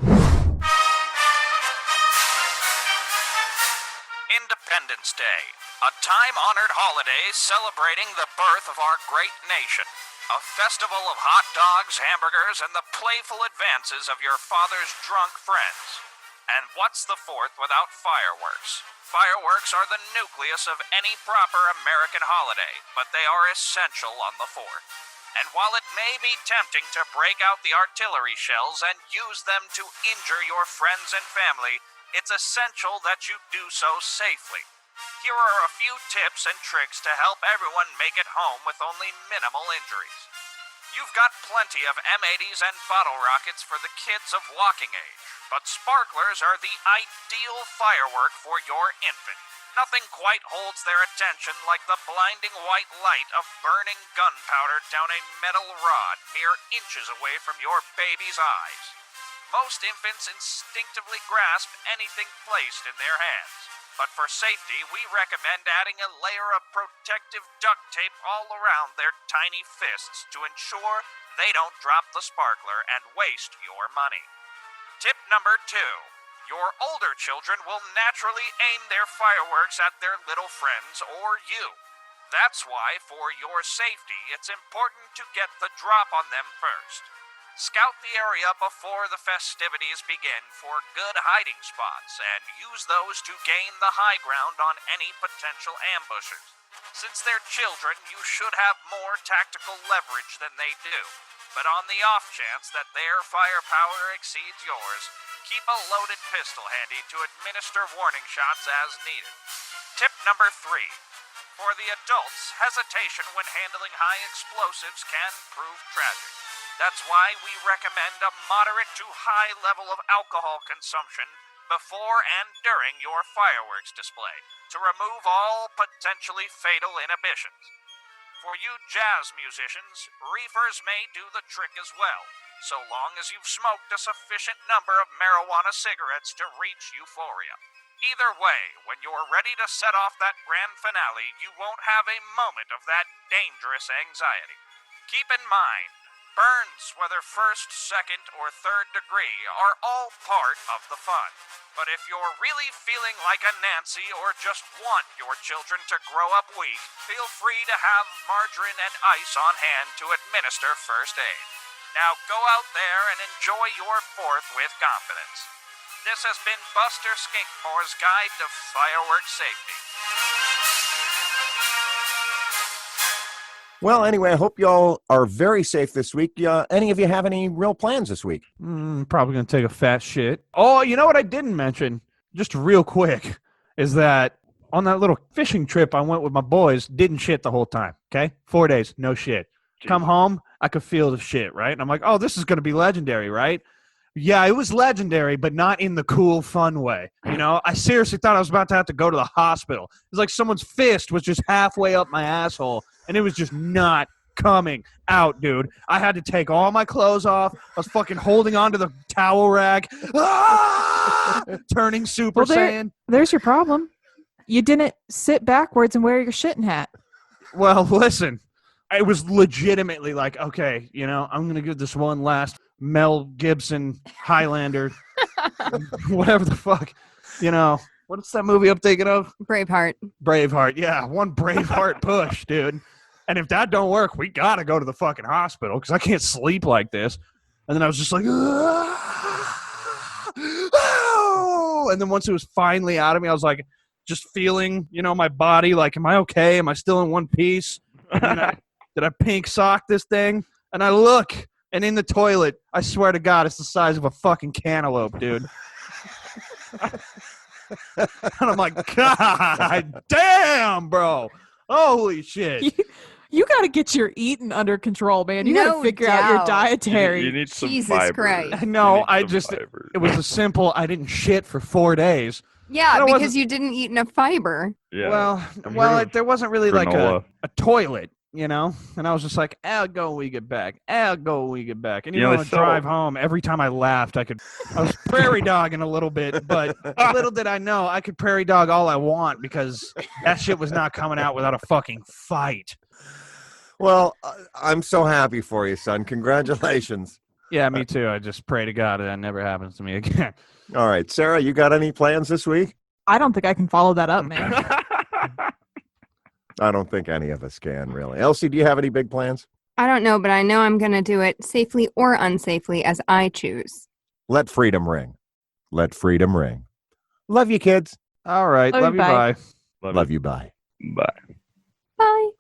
Independence Day, a time-honored holiday celebrating the birth of our great nation. A festival of hot dogs, hamburgers, and the playful advances of your father's drunk friends. And what's the 4th without fireworks? Fireworks are the nucleus of any proper American holiday, but they are essential on the 4th. And while it may be tempting to break out the artillery shells and use them to injure your friends and family, it's essential that you do so safely. Here are a few tips and tricks to help everyone make it home with only minimal injuries. You've got plenty of M80s and bottle rockets for the kids of walking age, but sparklers are the ideal firework for your infant. Nothing quite holds their attention like the blinding white light of burning gunpowder down a metal rod mere inches away from your baby's eyes. Most infants instinctively grasp anything placed in their hands, but for safety, we recommend adding a layer of protective duct tape all around their tiny fists to ensure they don't drop the sparkler and waste your money. Tip number 2. Your older children will naturally aim their fireworks at their little friends or you. That's why, for your safety, it's important to get the drop on them first. Scout the area before the festivities begin for good hiding spots and use those to gain the high ground on any potential ambushes. Since they're children, you should have more tactical leverage than they do. But on the off chance that their firepower exceeds yours, keep a loaded pistol handy to administer warning shots as needed. Tip number 3. For the adults, hesitation when handling high explosives can prove tragic. That's why we recommend a moderate to high level of alcohol consumption before and during your fireworks display to remove all potentially fatal inhibitions. For you jazz musicians, reefers may do the trick as well, so long as you've smoked a sufficient number of marijuana cigarettes to reach euphoria. Either way, when you're ready to set off that grand finale, you won't have a moment of that dangerous anxiety. Keep in mind, burns, whether first, second, or third degree, are all part of the fun. But if you're really feeling like a Nancy or just want your children to grow up weak, feel free to have margarine and ice on hand to administer first aid. Now go out there and enjoy your 4th with confidence. This has been Buster Skinkmore's Guide to Fireworks Safety. Well, anyway, I hope y'all are very safe this week. Any of you have any real plans this week? Probably going to take a fat shit. Oh, you know what I didn't mention, just real quick, is that on that little fishing trip I went with my boys, didn't shit the whole time, okay? 4 days, no shit. Jeez. Come home, I could feel the shit, right? And I'm like, oh, this is going to be legendary, right? Yeah, it was legendary, but not in the cool, fun way. You know, I seriously thought I was about to have to go to the hospital. It was like someone's fist was just halfway up my asshole, and it was just not coming out, dude. I had to take all my clothes off. I was fucking holding onto the towel rack. Turning Super Saiyan. There's your problem. You didn't sit backwards and wear your shitting hat. Well, listen, I was legitimately like, okay, you know, I'm going to give this one last Mel Gibson Highlander, whatever the fuck, you know. What's that movie I'm thinking of? Braveheart, yeah, one Braveheart push, dude. And if that don't work, we got to go to the fucking hospital because I can't sleep like this. And then I was just like, oh! And then once it was finally out of me, I was like, just feeling, you know, my body, like, am I okay? Am I still in one piece? Did I pink sock this thing? And I look, and in the toilet, I swear to God, it's the size of a fucking cantaloupe, dude. And I'm like, God damn, bro. Holy shit. You got to get your eating under control, man. You got to figure out your dietary. You need some Jesus fiber. Christ. No, it was a simple, I didn't shit for 4 days. Yeah, because you didn't eat enough fiber. Yeah. Well, there wasn't really granola. like a toilet, you know? And I was just like, I'll go when we get back. And even on the drive home, every time I laughed, I was prairie dogging a little bit, but little did I know I could prairie dog all I want because that shit was not coming out without a fucking fight. Well, I'm so happy for you, son. Congratulations. Yeah, me too. I just pray to God that never happens to me again. All right. Sarah, you got any plans this week? I don't think I can follow that up, man. I don't think any of us can, really. Elsie, do you have any big plans? I don't know, but I know I'm going to do it safely or unsafely as I choose. Let freedom ring. Let freedom ring. Love you, kids. All right. Love you. Bye. Love you. Bye. Bye. Bye.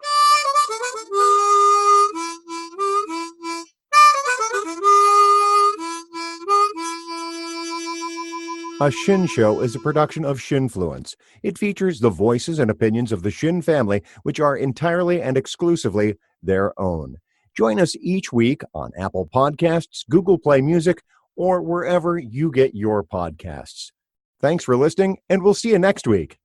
A Shin Show is a production of Shinfluence. It features the voices and opinions of the Shin family, which are entirely and exclusively their own. Join us each week on Apple Podcasts, Google Play Music, or wherever you get your podcasts. Thanks for listening, and we'll see you next week.